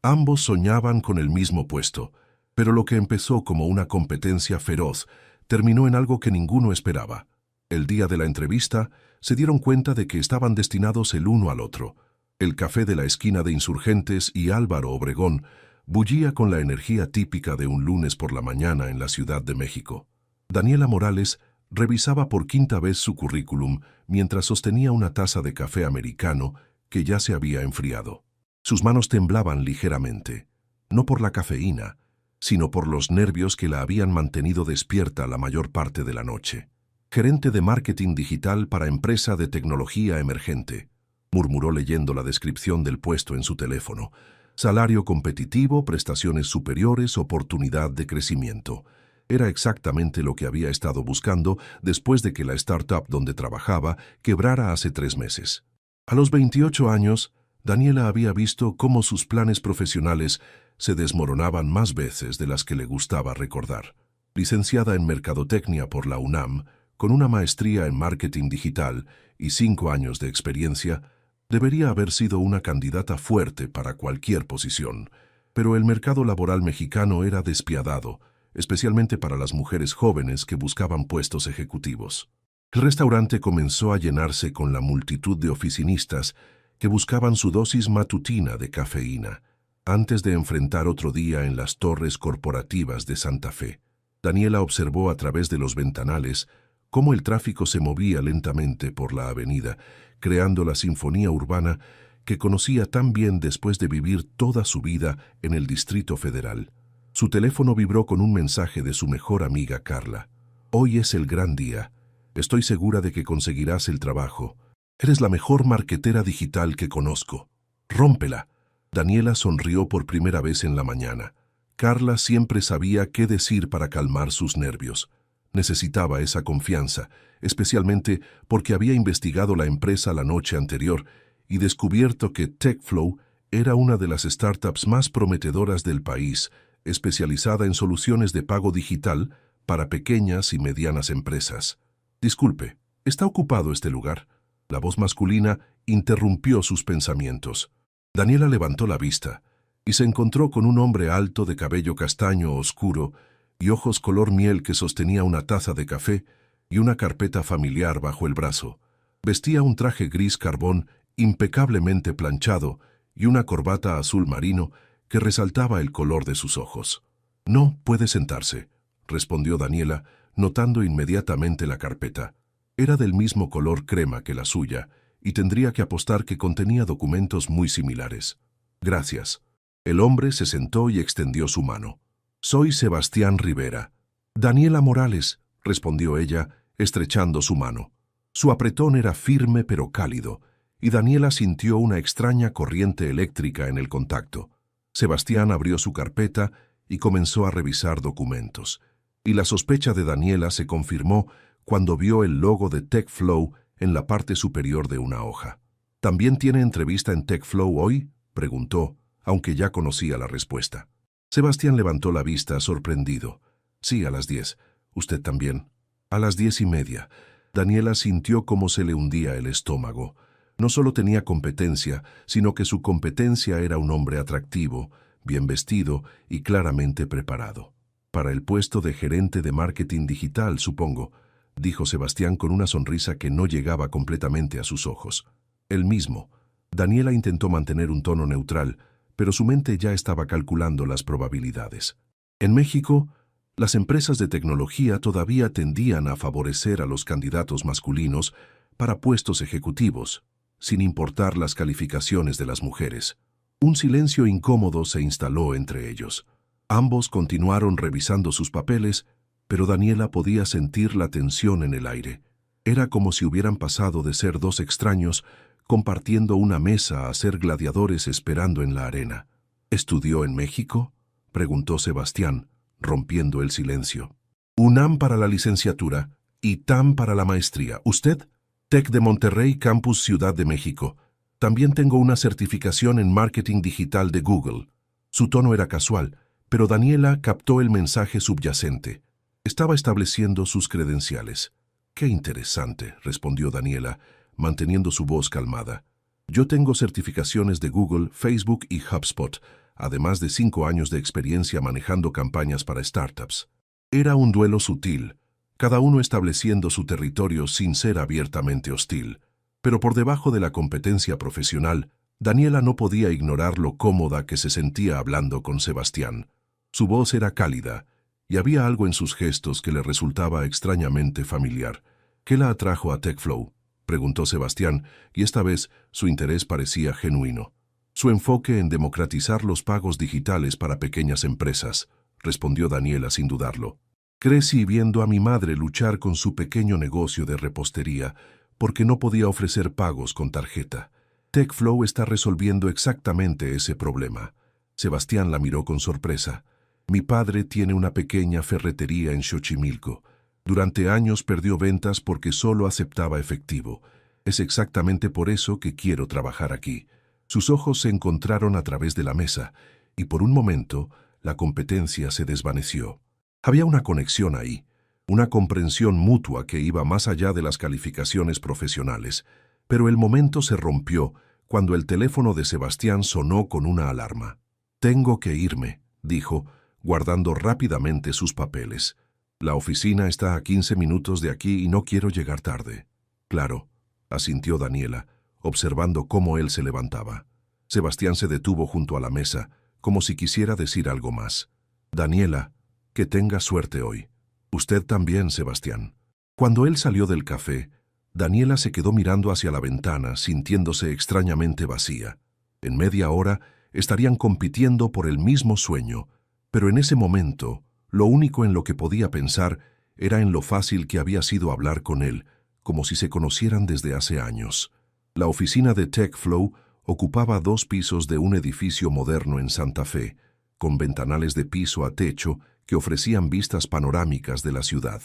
Ambos soñaban con el mismo puesto, pero lo que empezó como una competencia feroz terminó en algo que ninguno esperaba. El día de la entrevista, se dieron cuenta de que estaban destinados el uno al otro. El café de la esquina de Insurgentes y Álvaro Obregón bullía con la energía típica de un lunes por la mañana en la Ciudad de México. Daniela Morales revisaba por quinta vez su currículum mientras sostenía una taza de café americano que ya se había enfriado. Sus manos temblaban ligeramente, no por la cafeína, sino por los nervios que la habían mantenido despierta la mayor parte de la noche. Gerente de marketing digital para empresa de tecnología emergente, murmuró leyendo la descripción del puesto en su teléfono. Salario competitivo, prestaciones superiores, oportunidad de crecimiento. Era exactamente lo que había estado buscando después de que la startup donde trabajaba quebrara hace 3 meses. A los 28 años, Daniela había visto cómo sus planes profesionales se desmoronaban más veces de las que le gustaba recordar. Licenciada en Mercadotecnia por la UNAM, con una maestría en marketing digital y 5 años de experiencia, debería haber sido una candidata fuerte para cualquier posición, pero el mercado laboral mexicano era despiadado, especialmente para las mujeres jóvenes que buscaban puestos ejecutivos. El restaurante comenzó a llenarse con la multitud de oficinistas que buscaban su dosis matutina de cafeína, antes de enfrentar otro día en las torres corporativas de Santa Fe. Daniela observó a través de los ventanales cómo el tráfico se movía lentamente por la avenida, creando la sinfonía urbana que conocía tan bien después de vivir toda su vida en el Distrito Federal. Su teléfono vibró con un mensaje de su mejor amiga Carla. «Hoy es el gran día. Estoy segura de que conseguirás el trabajo. Eres la mejor marketera digital que conozco. ¡Rómpela!». Daniela sonrió por primera vez en la mañana. Carla siempre sabía qué decir para calmar sus nervios. Necesitaba esa confianza, especialmente porque había investigado la empresa la noche anterior y descubierto que TechFlow era una de las startups más prometedoras del país, especializada en soluciones de pago digital para pequeñas y medianas empresas. «Disculpe, ¿está ocupado este lugar?». La voz masculina interrumpió sus pensamientos. Daniela levantó la vista y se encontró con un hombre alto de cabello castaño oscuro y ojos color miel que sostenía una taza de café y una carpeta familiar bajo el brazo. Vestía un traje gris carbón impecablemente planchado y una corbata azul marino que resaltaba el color de sus ojos. «No, puede sentarse», respondió Daniela, notando inmediatamente la carpeta. Era del mismo color crema que la suya, y tendría que apostar que contenía documentos muy similares. «Gracias». El hombre se sentó y extendió su mano. «Soy Sebastián Rivera». «Daniela Morales», respondió ella, estrechando su mano. Su apretón era firme pero cálido, y Daniela sintió una extraña corriente eléctrica en el contacto. Sebastián abrió su carpeta y comenzó a revisar documentos, y la sospecha de Daniela se confirmó cuando vio el logo de TechFlow en la parte superior de una hoja. «¿También tiene entrevista en TechFlow hoy?», preguntó, aunque ya conocía la respuesta. Sebastián levantó la vista sorprendido. «Sí, a las 10. ¿Usted también?». «A las 10:30». Daniela sintió cómo se le hundía el estómago. No solo tenía competencia, sino que su competencia era un hombre atractivo, bien vestido y claramente preparado. «Para el puesto de gerente de marketing digital, supongo», dijo Sebastián con una sonrisa que no llegaba completamente a sus ojos. «El mismo». Daniela intentó mantener un tono neutral, pero su mente ya estaba calculando las probabilidades. En México, las empresas de tecnología todavía tendían a favorecer a los candidatos masculinos para puestos ejecutivos, sin importar las calificaciones de las mujeres. Un silencio incómodo se instaló entre ellos. Ambos continuaron revisando sus papeles, pero Daniela podía sentir la tensión en el aire. Era como si hubieran pasado de ser dos extraños compartiendo una mesa a ser gladiadores esperando en la arena. «¿Estudió en México?», preguntó Sebastián, rompiendo el silencio. «UNAM para la licenciatura y TAM para la maestría. ¿Usted?». «TEC de Monterrey, Campus Ciudad de México. También tengo una certificación en marketing digital de Google». Su tono era casual, pero Daniela captó el mensaje subyacente. Estaba estableciendo sus credenciales. «Qué interesante», respondió Daniela, manteniendo su voz calmada. «Yo tengo certificaciones de Google, Facebook y HubSpot, además de 5 años de experiencia manejando campañas para startups. Era un duelo sutil, cada uno estableciendo su territorio sin ser abiertamente hostil. Pero por debajo de la competencia profesional, Daniela no podía ignorar lo cómoda que se sentía hablando con Sebastián. Su voz era cálida, y había algo en sus gestos que le resultaba extrañamente familiar. ¿Qué la atrajo a TechFlow?, preguntó Sebastián, y esta vez su interés parecía genuino. Su enfoque en democratizar los pagos digitales para pequeñas empresas, respondió Daniela sin dudarlo. Crecí viendo a mi madre luchar con su pequeño negocio de repostería porque no podía ofrecer pagos con tarjeta. TechFlow está resolviendo exactamente ese problema. Sebastián la miró con sorpresa. Mi padre tiene una pequeña ferretería en Xochimilco. Durante años perdió ventas porque solo aceptaba efectivo. Es exactamente por eso que quiero trabajar aquí. Sus ojos se encontraron a través de la mesa, y por un momento la competencia se desvaneció. Había una conexión ahí, una comprensión mutua que iba más allá de las calificaciones profesionales, pero el momento se rompió cuando el teléfono de Sebastián sonó con una alarma. «Tengo que irme», dijo, guardando rápidamente sus papeles. «La oficina está a 15 minutos de aquí y no quiero llegar tarde». «Claro», asintió Daniela, observando cómo él se levantaba. Sebastián se detuvo junto a la mesa, como si quisiera decir algo más. «Daniela, que tenga suerte hoy». «Usted también, Sebastián». Cuando él salió del café, Daniela se quedó mirando hacia la ventana, sintiéndose extrañamente vacía. En media hora estarían compitiendo por el mismo sueño, pero en ese momento, lo único en lo que podía pensar era en lo fácil que había sido hablar con él, como si se conocieran desde hace años. La oficina de TechFlow ocupaba 2 pisos de un edificio moderno en Santa Fe, con ventanales de piso a techo que ofrecían vistas panorámicas de la ciudad.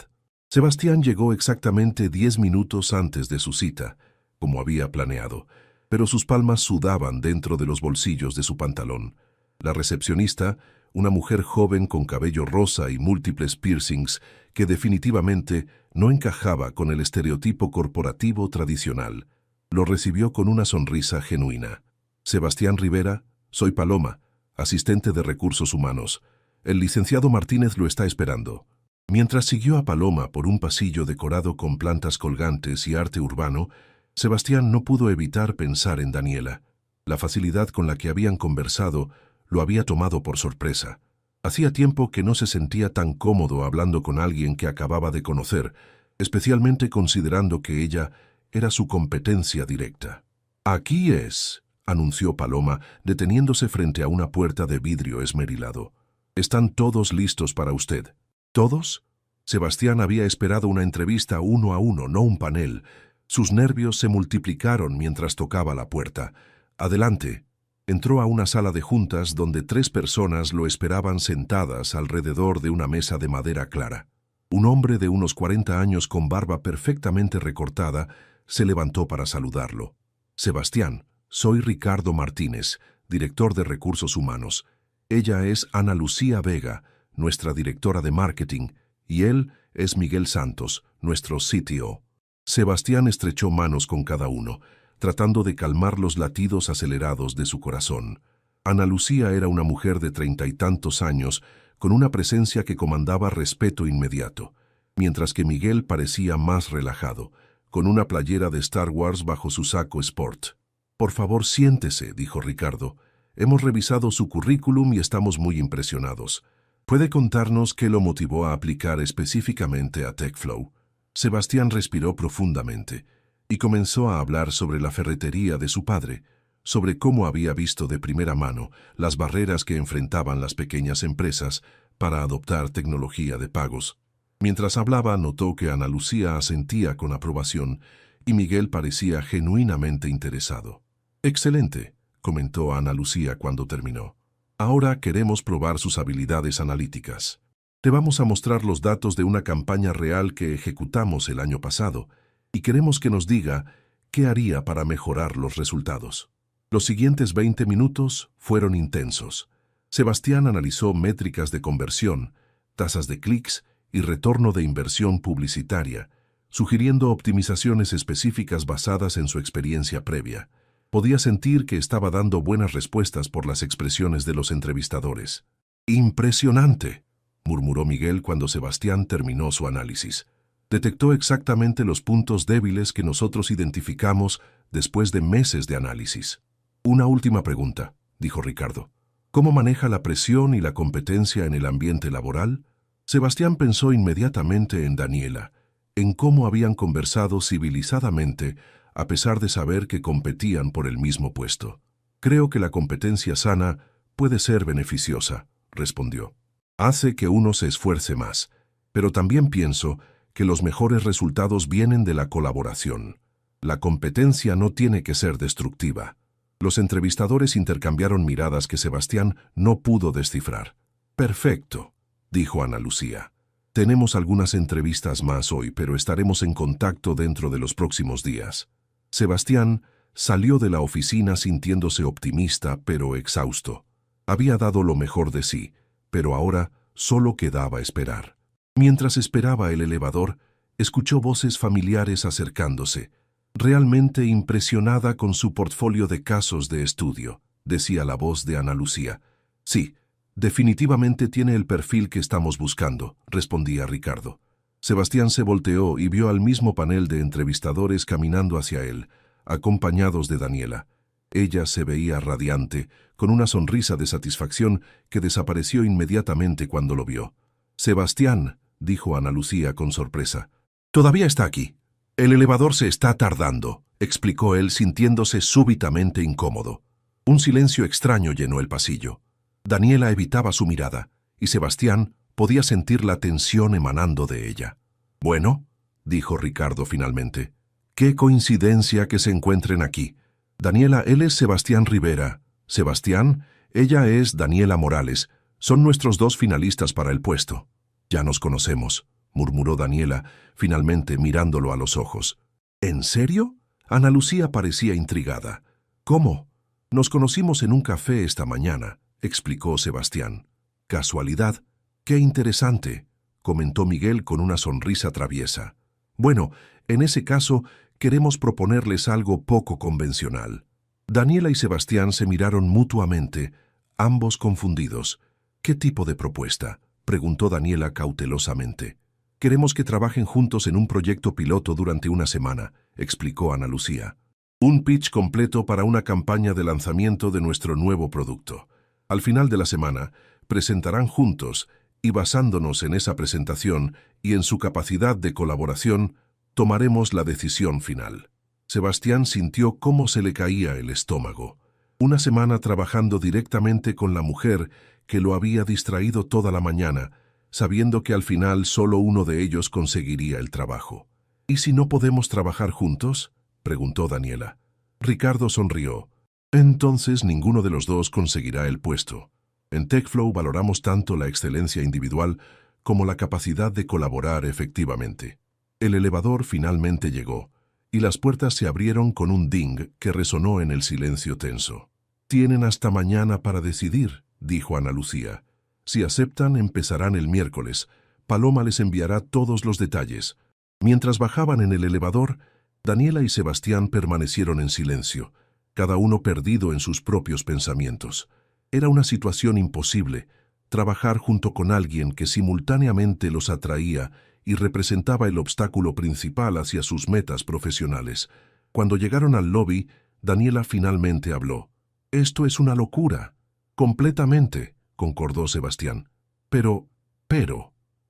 Sebastián llegó exactamente 10 minutos antes de su cita, como había planeado, pero sus palmas sudaban dentro de los bolsillos de su pantalón. La recepcionista, una mujer joven con cabello rosa y múltiples piercings, que definitivamente no encajaba con el estereotipo corporativo tradicional, lo recibió con una sonrisa genuina. «Sebastián Rivera, soy Paloma, asistente de Recursos Humanos. El licenciado Martínez lo está esperando». Mientras siguió a Paloma por un pasillo decorado con plantas colgantes y arte urbano, Sebastián no pudo evitar pensar en Daniela. La facilidad con la que habían conversado lo había tomado por sorpresa. Hacía tiempo que no se sentía tan cómodo hablando con alguien que acababa de conocer, especialmente considerando que ella era su competencia directa. «Aquí es», anunció Paloma, deteniéndose frente a una puerta de vidrio esmerilado. «Están todos listos para usted». ¿Todos? Sebastián había esperado una entrevista 1 a 1, no un panel. Sus nervios se multiplicaron mientras tocaba la puerta. «Adelante». Entró a una sala de juntas donde 3 personas lo esperaban sentadas alrededor de una mesa de madera clara. Un hombre de unos 40 años con barba perfectamente recortada se levantó para saludarlo. «Sebastián, soy Ricardo Martínez, director de Recursos Humanos. Ella es Ana Lucía Vega, nuestra directora de marketing, y él es Miguel Santos, nuestro CTO». Sebastián estrechó manos con cada uno, tratando de calmar los latidos acelerados de su corazón. Ana Lucía era una mujer de 30 y tantos años, con una presencia que comandaba respeto inmediato, mientras que Miguel parecía más relajado, con una playera de Star Wars bajo su saco sport. «Por favor, siéntese», dijo Ricardo. «Hemos revisado su currículum y estamos muy impresionados. ¿Puede contarnos qué lo motivó a aplicar específicamente a TechFlow?» Sebastián respiró profundamente y comenzó a hablar sobre la ferretería de su padre, sobre cómo había visto de primera mano las barreras que enfrentaban las pequeñas empresas para adoptar tecnología de pagos. Mientras hablaba, notó que Ana Lucía asentía con aprobación y Miguel parecía genuinamente interesado. «Excelente», comentó Ana Lucía cuando terminó. «Ahora queremos probar sus habilidades analíticas. Te vamos a mostrar los datos de una campaña real que ejecutamos el año pasado y queremos que nos diga qué haría para mejorar los resultados». Los siguientes 20 minutos fueron intensos. Sebastián analizó métricas de conversión, tasas de clics y retorno de inversión publicitaria, sugiriendo optimizaciones específicas basadas en su experiencia previa. Podía sentir que estaba dando buenas respuestas por las expresiones de los entrevistadores. «Impresionante», murmuró Miguel cuando Sebastián terminó su análisis. Detectó exactamente los puntos débiles que nosotros identificamos después de meses de análisis. «Una última pregunta», dijo Ricardo. «¿Cómo maneja la presión y la competencia en el ambiente laboral?» Sebastián pensó inmediatamente en Daniela, en cómo habían conversado civilizadamente a pesar de saber que competían por el mismo puesto. «Creo que la competencia sana puede ser beneficiosa», respondió. «Hace que uno se esfuerce más, pero también pienso que los mejores resultados vienen de la colaboración. La competencia no tiene que ser destructiva». Los entrevistadores intercambiaron miradas que Sebastián no pudo descifrar. «Perfecto», dijo Ana Lucía. «Tenemos algunas entrevistas más hoy, pero estaremos en contacto dentro de los próximos días». Sebastián salió de la oficina sintiéndose optimista pero exhausto. Había dado lo mejor de sí, pero ahora solo quedaba esperar. Mientras esperaba el elevador, escuchó voces familiares acercándose. «Realmente impresionada con su portfolio de casos de estudio», decía la voz de Ana Lucía. «Sí, definitivamente tiene el perfil que estamos buscando», respondía Ricardo. Sebastián se volteó y vio al mismo panel de entrevistadores caminando hacia él, acompañados de Daniela. Ella se veía radiante, con una sonrisa de satisfacción que desapareció inmediatamente cuando lo vio. «Sebastián», dijo Ana Lucía con sorpresa. «Todavía está aquí. El elevador se está tardando», explicó él sintiéndose súbitamente incómodo. Un silencio extraño llenó el pasillo. Daniela evitaba su mirada, y Sebastián podía sentir la tensión emanando de ella. «Bueno», dijo Ricardo finalmente, «qué coincidencia que se encuentren aquí. Daniela, él es Sebastián Rivera. Sebastián, ella es Daniela Morales. Son nuestros dos finalistas para el puesto». «Ya nos conocemos», murmuró Daniela, finalmente mirándolo a los ojos. «¿En serio?» Ana Lucía parecía intrigada. «¿Cómo?» «Nos conocimos en un café esta mañana», explicó Sebastián. «¿Casualidad?» «Qué interesante», comentó Miguel con una sonrisa traviesa. «Bueno, en ese caso, queremos proponerles algo poco convencional». Daniela y Sebastián se miraron mutuamente, ambos confundidos. «¿Qué tipo de propuesta?», preguntó Daniela cautelosamente. «Queremos que trabajen juntos en un proyecto piloto durante una semana», explicó Ana Lucía. «Un pitch completo para una campaña de lanzamiento de nuestro nuevo producto. Al final de la semana, presentarán juntos, y basándonos en esa presentación y en su capacidad de colaboración, tomaremos la decisión final». Sebastián sintió cómo se le caía el estómago. Una semana trabajando directamente con la mujer que lo había distraído toda la mañana, sabiendo que al final solo uno de ellos conseguiría el trabajo. «¿Y si no podemos trabajar juntos?», preguntó Daniela. Ricardo sonrió. «Entonces ninguno de los dos conseguirá el puesto. En TechFlow valoramos tanto la excelencia individual como la capacidad de colaborar efectivamente». El elevador finalmente llegó, y las puertas se abrieron con un ding que resonó en el silencio tenso. «Tienen hasta mañana para decidir», dijo Ana Lucía. «Si aceptan, empezarán el miércoles. Paloma les enviará todos los detalles». Mientras bajaban en el elevador, Daniela y Sebastián permanecieron en silencio, cada uno perdido en sus propios pensamientos. Era una situación imposible, trabajar junto con alguien que simultáneamente los atraía y representaba el obstáculo principal hacia sus metas profesionales. Cuando llegaron al lobby, Daniela finalmente habló. «Esto es una locura». «Completamente», concordó Sebastián. Pero,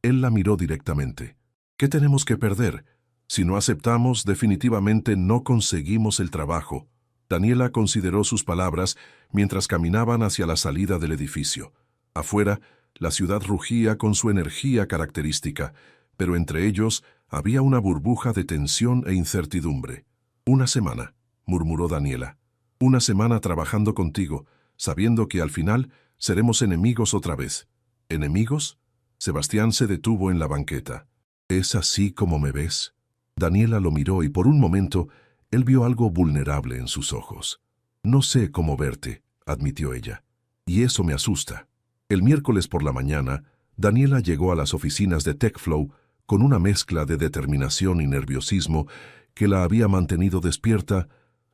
él la miró directamente. «¿Qué tenemos que perder? Si no aceptamos, definitivamente no conseguimos el trabajo». Daniela consideró sus palabras mientras caminaban hacia la salida del edificio. Afuera, la ciudad rugía con su energía característica, pero entre ellos había una burbuja de tensión e incertidumbre. «Una semana», murmuró Daniela. «Una semana trabajando contigo, sabiendo que al final seremos enemigos otra vez». «¿Enemigos?». Sebastián se detuvo en la banqueta. «¿Es así como me ves?». Daniela lo miró y por un momento él vio algo vulnerable en sus ojos. «No sé cómo verte», admitió ella, «y eso me asusta». El miércoles por la mañana, Daniela llegó a las oficinas de TechFlow con una mezcla de determinación y nerviosismo que la había mantenido despierta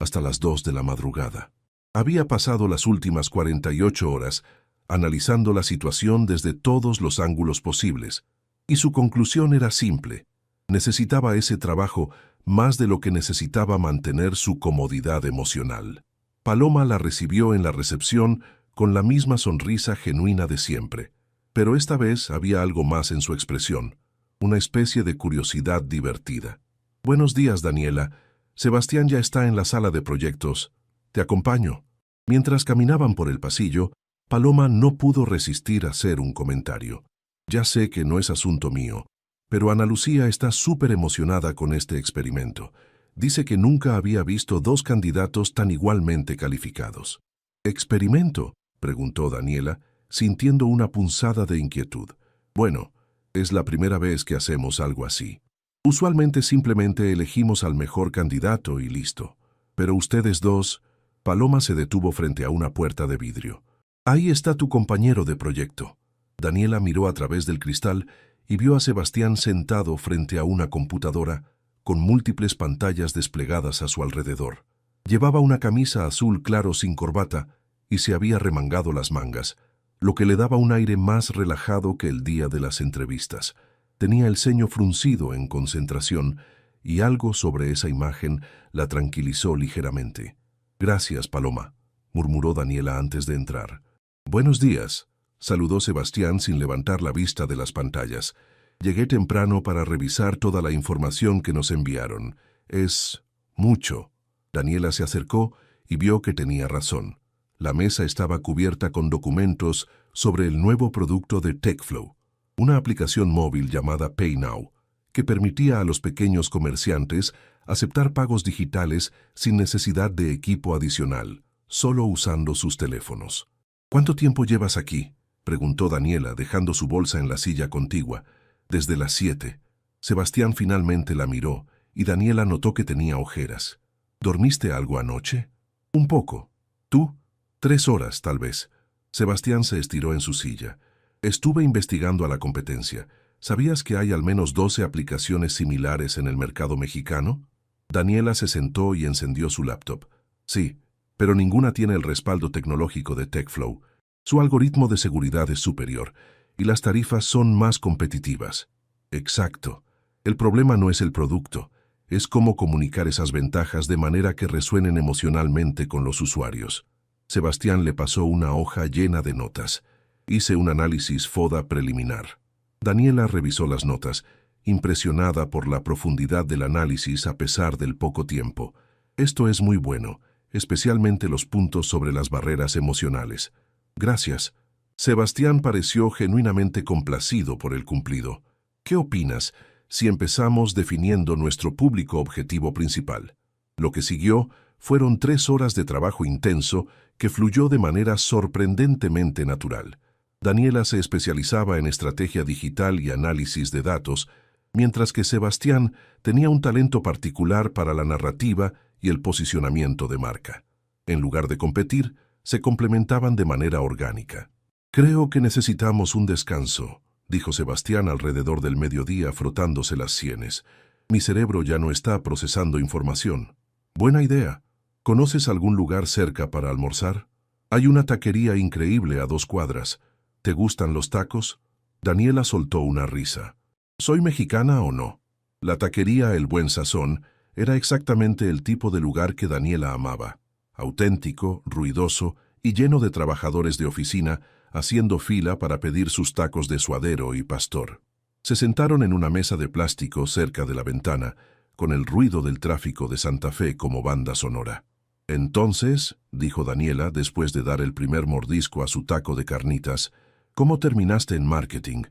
hasta las 2 de la madrugada. Había pasado las últimas 48 horas analizando la situación desde todos los ángulos posibles, y su conclusión era simple: necesitaba ese trabajo más de lo que necesitaba mantener su comodidad emocional. Paloma la recibió en la recepción con la misma sonrisa genuina de siempre, pero esta vez había algo más en su expresión, una especie de curiosidad divertida. «Buenos días, Daniela. Sebastián ya está en la sala de proyectos. Te acompaño». Mientras caminaban por el pasillo, Paloma no pudo resistir a hacer un comentario. «Ya sé que no es asunto mío, pero Ana Lucía está súper emocionada con este experimento. Dice que nunca había visto dos candidatos tan igualmente calificados». «¿Experimento?», preguntó Daniela, sintiendo una punzada de inquietud. «Bueno, es la primera vez que hacemos algo así. Usualmente simplemente elegimos al mejor candidato y listo. Pero ustedes dos...». Paloma se detuvo frente a una puerta de vidrio. «Ahí está tu compañero de proyecto». Daniela miró a través del cristal y vio a Sebastián sentado frente a una computadora con múltiples pantallas desplegadas a su alrededor. Llevaba una camisa azul claro sin corbata y se había remangado las mangas, lo que le daba un aire más relajado que el día de las entrevistas. Tenía el ceño fruncido en concentración y algo sobre esa imagen la tranquilizó ligeramente. «Gracias, Paloma», murmuró Daniela antes de entrar. «Buenos días», saludó Sebastián sin levantar la vista de las pantallas. «Llegué temprano para revisar toda la información que nos enviaron. Es mucho». Daniela se acercó y vio que tenía razón. La mesa estaba cubierta con documentos sobre el nuevo producto de TechFlow, una aplicación móvil llamada PayNow, que permitía a los pequeños comerciantes aceptar pagos digitales sin necesidad de equipo adicional, solo usando sus teléfonos. «¿Cuánto tiempo llevas aquí?», preguntó Daniela, dejando su bolsa en la silla contigua. «Desde las 7». Sebastián finalmente la miró y Daniela notó que tenía ojeras. «¿Dormiste algo anoche?». «Un poco». «¿Tú?». «3 horas, tal vez». Sebastián se estiró en su silla. «Estuve investigando a la competencia. ¿Sabías que hay al menos 12 aplicaciones similares en el mercado mexicano?». Daniela se sentó y encendió su laptop. «Sí, pero ninguna tiene el respaldo tecnológico de TechFlow. Su algoritmo de seguridad es superior y las tarifas son más competitivas». «Exacto. El problema no es el producto, es cómo comunicar esas ventajas de manera que resuenen emocionalmente con los usuarios». Sebastián le pasó una hoja llena de notas. «Hice un análisis FODA preliminar». Daniela revisó las notas, impresionada por la profundidad del análisis a pesar del poco tiempo. «Esto es muy bueno, especialmente los puntos sobre las barreras emocionales». «Gracias». Sebastián pareció genuinamente complacido por el cumplido. «¿Qué opinas si empezamos definiendo nuestro público objetivo principal?». Lo que siguió fueron 3 horas de trabajo intenso que fluyó de manera sorprendentemente natural. Daniela se especializaba en estrategia digital y análisis de datos, mientras que Sebastián tenía un talento particular para la narrativa y el posicionamiento de marca. En lugar de competir, se complementaban de manera orgánica. «Creo que necesitamos un descanso», dijo Sebastián alrededor del mediodía frotándose las sienes. «Mi cerebro ya no está procesando información». «Buena idea. ¿Conoces algún lugar cerca para almorzar? Hay una taquería increíble a 2 cuadras. ¿Te gustan los tacos?». Daniela soltó una risa. «¿Soy mexicana o no?». La taquería El Buen Sazón era exactamente el tipo de lugar que Daniela amaba. Auténtico, ruidoso y lleno de trabajadores de oficina haciendo fila para pedir sus tacos de suadero y pastor. Se sentaron en una mesa de plástico cerca de la ventana, con el ruido del tráfico de Santa Fe como banda sonora. «Entonces», dijo Daniela después de dar el primer mordisco a su taco de carnitas, «¿cómo terminaste en marketing?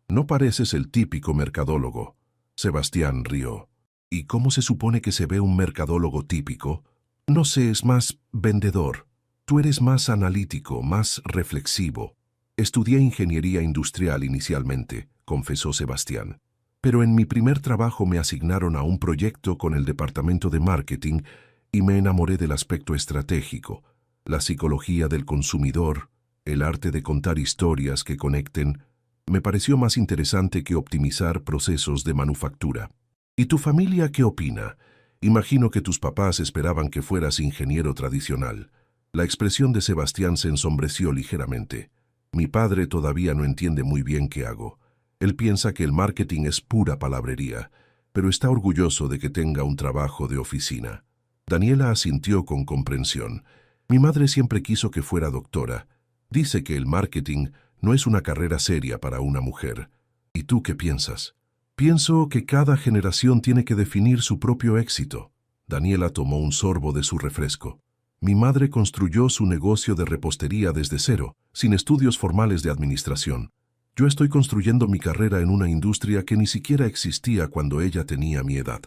No pareces el típico mercadólogo». Sebastián rió. «¿Y cómo se supone que se ve un mercadólogo típico?». «No sé, es más vendedor. Tú eres más analítico, más reflexivo». «Estudié ingeniería industrial inicialmente», confesó Sebastián. «Pero en mi primer trabajo me asignaron a un proyecto con el departamento de marketing y me enamoré del aspecto estratégico, la psicología del consumidor, el arte de contar historias que conecten. Me pareció más interesante que optimizar procesos de manufactura». «¿Y tu familia qué opina? Imagino que tus papás esperaban que fueras ingeniero tradicional. La expresión de Sebastián se ensombreció ligeramente. Mi padre todavía no entiende muy bien qué hago. Él piensa que el marketing es pura palabrería, pero está orgulloso de que tenga un trabajo de oficina. Daniela asintió con comprensión. Mi madre siempre quiso que fuera doctora. Dice que el marketing no es una carrera seria para una mujer. ¿Y tú qué piensas? Pienso que cada generación tiene que definir su propio éxito. Daniela tomó un sorbo de su refresco. Mi madre construyó su negocio de repostería desde cero, sin estudios formales de administración. Yo estoy construyendo mi carrera en una industria que ni siquiera existía cuando ella tenía mi edad.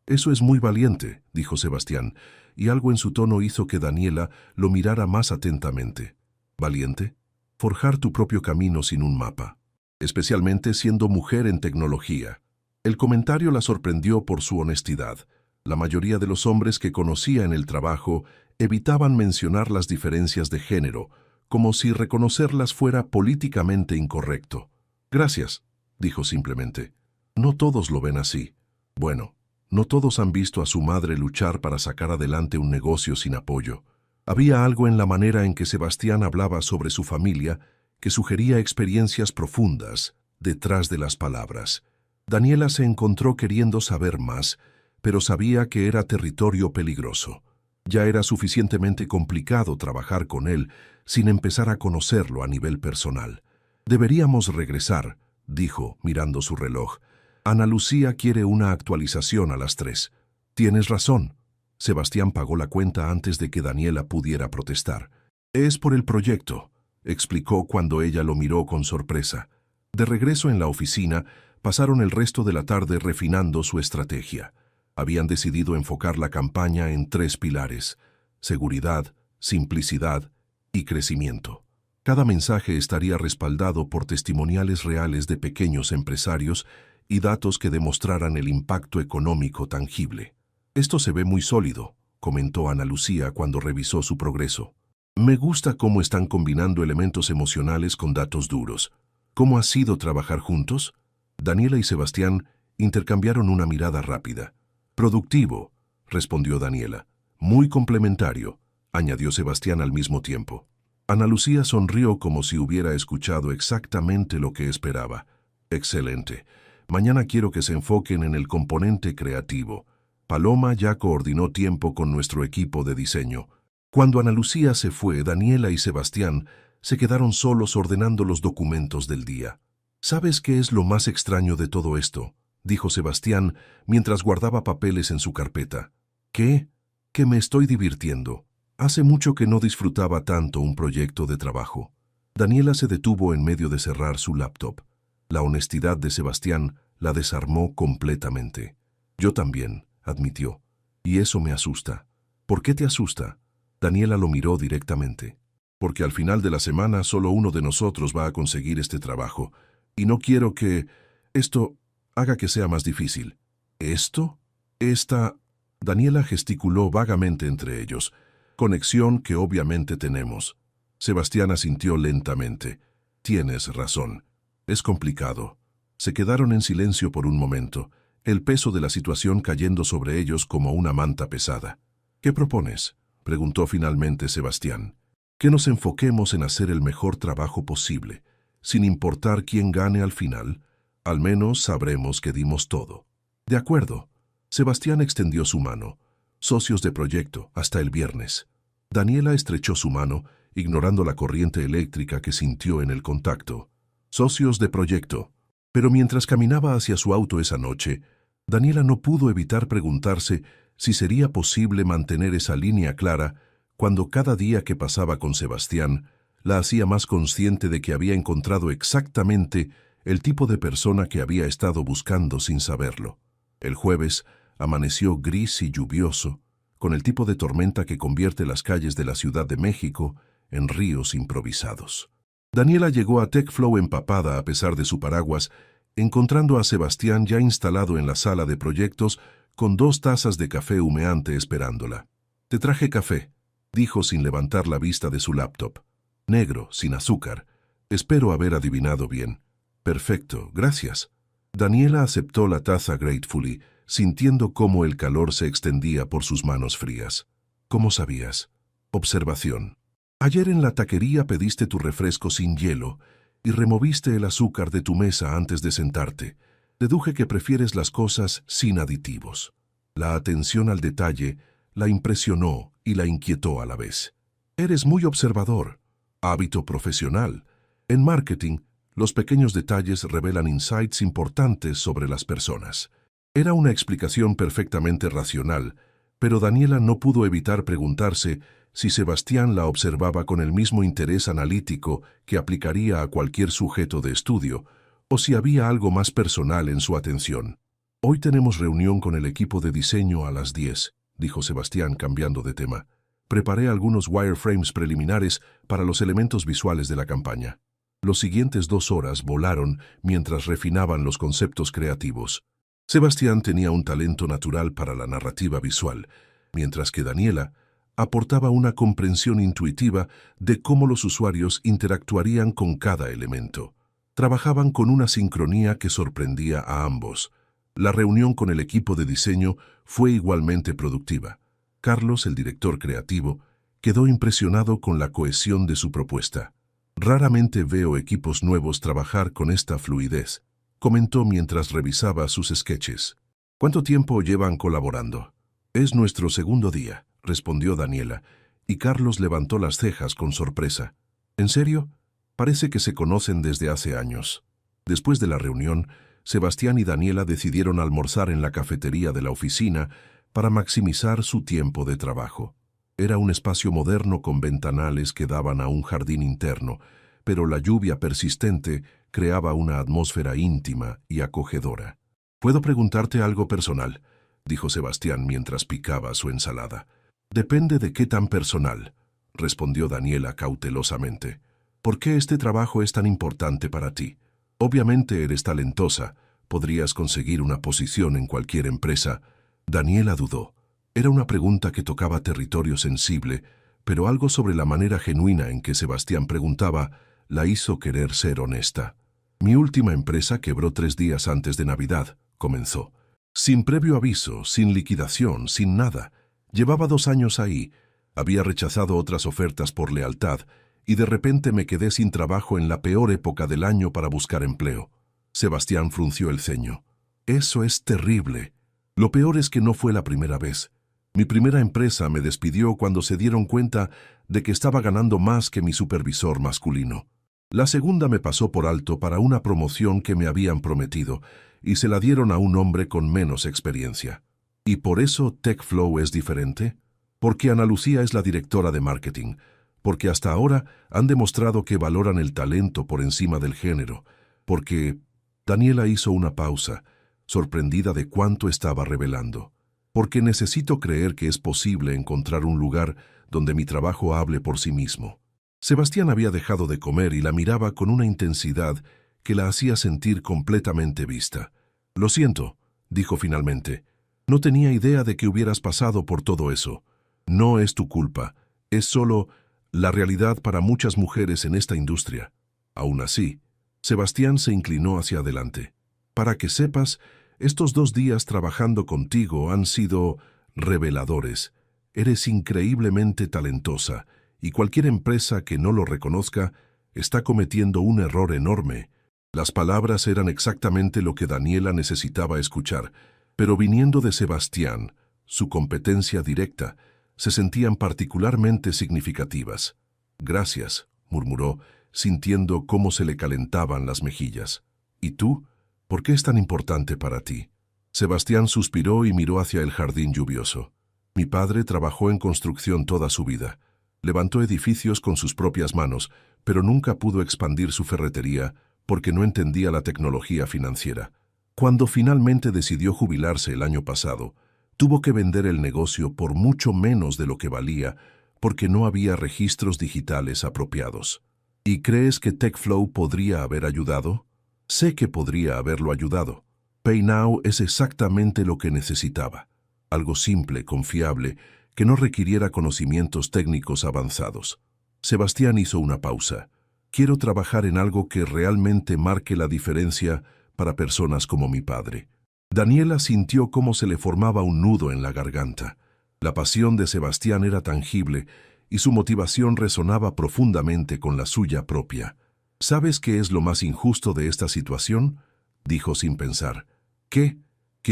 Eso es muy valiente, dijo Sebastián, y algo en su tono hizo que Daniela lo mirara más atentamente. ¿Valiente? Forjar tu propio camino sin un mapa, especialmente siendo mujer en tecnología. El comentario la sorprendió por su honestidad. La mayoría de los hombres que conocía en el trabajo evitaban mencionar las diferencias de género, como si reconocerlas fuera políticamente incorrecto. Gracias, dijo simplemente. No todos lo ven así. Bueno, no todos han visto a su madre luchar para sacar adelante un negocio sin apoyo. Había algo en la manera en que Sebastián hablaba sobre su familia que sugería experiencias profundas detrás de las palabras. Daniela se encontró queriendo saber más, pero sabía que era territorio peligroso. Ya era suficientemente complicado trabajar con él sin empezar a conocerlo a nivel personal. Deberíamos regresar, dijo, mirando su reloj. Ana Lucía quiere una actualización a las 3. Tienes razón. Sebastián pagó la cuenta antes de que Daniela pudiera protestar. Es por el proyecto, explicó cuando ella lo miró con sorpresa. De regreso en la oficina, pasaron el resto de la tarde refinando su estrategia. Habían decidido enfocar la campaña en 3 pilares: seguridad, simplicidad y crecimiento. Cada mensaje estaría respaldado por testimoniales reales de pequeños empresarios y datos que demostraran el impacto económico tangible. Esto se ve muy sólido, comentó Ana Lucía cuando revisó su progreso. Me gusta cómo están combinando elementos emocionales con datos duros. ¿Cómo ha sido trabajar juntos? Daniela y Sebastián intercambiaron una mirada rápida. Productivo, respondió Daniela. Muy complementario, añadió Sebastián al mismo tiempo. Ana Lucía sonrió como si hubiera escuchado exactamente lo que esperaba. Excelente. Mañana quiero que se enfoquen en el componente creativo. Paloma ya coordinó tiempo con nuestro equipo de diseño. Cuando Ana Lucía se fue, Daniela y Sebastián se quedaron solos ordenando los documentos del día. ¿Sabes qué es lo más extraño de todo esto?, dijo Sebastián mientras guardaba papeles en su carpeta. ¿Qué? Que me estoy divirtiendo. Hace mucho que no disfrutaba tanto un proyecto de trabajo. Daniela se detuvo en medio de cerrar su laptop. La honestidad de Sebastián la desarmó completamente. Yo también, admitió. Y eso me asusta. ¿Por qué te asusta? Daniela lo miró directamente. Porque al final de la semana solo uno de nosotros va a conseguir este trabajo. Y no quiero que esto haga que sea más difícil. ¿Esto? Esta... Daniela gesticuló vagamente entre ellos. Conexión que obviamente tenemos. Sebastián asintió lentamente. Tienes razón. Es complicado. Se quedaron en silencio por un momento, el peso de la situación cayendo sobre ellos como una manta pesada. ¿Qué propones?, preguntó finalmente Sebastián. Que nos enfoquemos en hacer el mejor trabajo posible, sin importar quién gane al final. Al menos sabremos que dimos todo. De acuerdo. Sebastián extendió su mano. Socios de proyecto, hasta el viernes. Daniela estrechó su mano, ignorando la corriente eléctrica que sintió en el contacto. Socios de proyecto. Pero mientras caminaba hacia su auto esa noche, Daniela no pudo evitar preguntarse si sería posible mantener esa línea clara cuando cada día que pasaba con Sebastián la hacía más consciente de que había encontrado exactamente el tipo de persona que había estado buscando sin saberlo. El jueves amaneció gris y lluvioso, con el tipo de tormenta que convierte las calles de la Ciudad de México en ríos improvisados. Daniela llegó a TechFlow empapada a pesar de su paraguas, encontrando a Sebastián ya instalado en la sala de proyectos con 2 tazas de café humeante esperándola. «Te traje café», dijo sin levantar la vista de su laptop. «Negro, sin azúcar. Espero haber adivinado bien». «Perfecto, gracias». Daniela aceptó la taza gratefully, sintiendo cómo el calor se extendía por sus manos frías. ¿Cómo sabías? Observación. Ayer en la taquería pediste tu refresco sin hielo y removiste el azúcar de tu mesa antes de sentarte. Deduje que prefieres las cosas sin aditivos. La atención al detalle la impresionó y la inquietó a la vez. Eres muy observador. Hábito profesional. En marketing, los pequeños detalles revelan insights importantes sobre las personas. Era una explicación perfectamente racional, pero Daniela no pudo evitar preguntarse si Sebastián la observaba con el mismo interés analítico que aplicaría a cualquier sujeto de estudio, o si había algo más personal en su atención. Hoy tenemos reunión con el equipo de diseño a las 10, dijo Sebastián cambiando de tema. Preparé algunos wireframes preliminares para los elementos visuales de la campaña. Los siguientes 2 horas volaron mientras refinaban los conceptos creativos. Sebastián tenía un talento natural para la narrativa visual, mientras que Daniela aportaba una comprensión intuitiva de cómo los usuarios interactuarían con cada elemento. Trabajaban con una sincronía que sorprendía a ambos. La reunión con el equipo de diseño fue igualmente productiva. Carlos, el director creativo, quedó impresionado con la cohesión de su propuesta. Raramente veo equipos nuevos trabajar con esta fluidez, comentó mientras revisaba sus sketches. ¿Cuánto tiempo llevan colaborando? Es nuestro segundo día, respondió Daniela, y Carlos levantó las cejas con sorpresa. ¿En serio? Parece que se conocen desde hace años. Después de la reunión, Sebastián y Daniela decidieron almorzar en la cafetería de la oficina para maximizar su tiempo de trabajo. Era un espacio moderno con ventanales que daban a un jardín interno, pero la lluvia persistente creaba una atmósfera íntima y acogedora. «¿Puedo preguntarte algo personal?», dijo Sebastián mientras picaba su ensalada. «Depende de qué tan personal», respondió Daniela cautelosamente. «¿Por qué este trabajo es tan importante para ti? Obviamente eres talentosa, podrías conseguir una posición en cualquier empresa». Daniela dudó. Era una pregunta que tocaba territorio sensible, pero algo sobre la manera genuina en que Sebastián preguntaba la hizo querer ser honesta. «Mi última empresa quebró 3 días antes de Navidad», comenzó. «Sin previo aviso, sin liquidación, sin nada. Llevaba 2 años ahí. Había rechazado otras ofertas por lealtad y de repente me quedé sin trabajo en la peor época del año para buscar empleo». Sebastián frunció el ceño. «Eso es terrible. Lo peor es que no fue la primera vez. Mi primera empresa me despidió cuando se dieron cuenta de que estaba ganando más que mi supervisor masculino. La segunda me pasó por alto para una promoción que me habían prometido y se la dieron a un hombre con menos experiencia. ¿Y por eso TechFlow es diferente? Porque Ana Lucía es la directora de marketing, porque hasta ahora han demostrado que valoran el talento por encima del género, porque...» Daniela hizo una pausa, sorprendida de cuánto estaba revelando. «Porque necesito creer que es posible encontrar un lugar donde mi trabajo hable por sí mismo». Sebastián había dejado de comer y la miraba con una intensidad que la hacía sentir completamente vista. «Lo siento», dijo finalmente. «No tenía idea de que hubieras pasado por todo eso. No es tu culpa, es solo la realidad para muchas mujeres en esta industria». Aún así, Sebastián se inclinó hacia adelante. «Para que sepas, estos 2 días trabajando contigo han sido reveladores. Eres increíblemente talentosa, y cualquier empresa que no lo reconozca está cometiendo un error enorme». Las palabras eran exactamente lo que Daniela necesitaba escuchar, pero viniendo de Sebastián, su competencia directa, se sentían particularmente significativas. «Gracias», murmuró, sintiendo cómo se le calentaban las mejillas. «¿Y tú? ¿Por qué es tan importante para ti?». Sebastián suspiró y miró hacia el jardín lluvioso. «Mi padre trabajó en construcción toda su vida. Levantó edificios con sus propias manos, pero nunca pudo expandir su ferretería porque no entendía la tecnología financiera. Cuando finalmente decidió jubilarse el año pasado, tuvo que vender el negocio por mucho menos de lo que valía porque no había registros digitales apropiados. ¿Y crees que TechFlow podría haber ayudado? Sé que podría haberlo ayudado. PayNow es exactamente lo que necesitaba. Algo simple, confiable, que no requiriera conocimientos técnicos avanzados». Sebastián hizo una pausa. «Quiero trabajar en algo que realmente marque la diferencia para personas como mi padre». Daniela sintió cómo se le formaba un nudo en la garganta. La pasión de Sebastián era tangible y su motivación resonaba profundamente con la suya propia. ¿Sabes qué es lo más injusto de esta situación?, dijo sin pensar. Que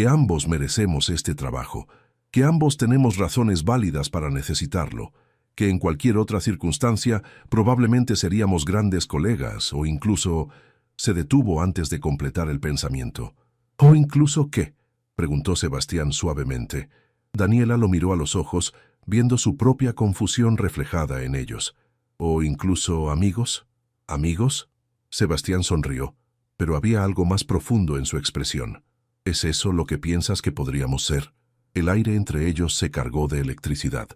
ambos merecemos este trabajo, que ambos tenemos razones válidas para necesitarlo, que en cualquier otra circunstancia probablemente seríamos grandes colegas o incluso... Se detuvo antes de completar el pensamiento. ¿O incluso qué?, preguntó Sebastián suavemente. Daniela lo miró a los ojos, viendo su propia confusión reflejada en ellos. ¿O incluso amigos? ¿Amigos? Sebastián sonrió, pero había algo más profundo en su expresión. ¿Es eso lo que piensas que podríamos ser? El aire entre ellos se cargó de electricidad.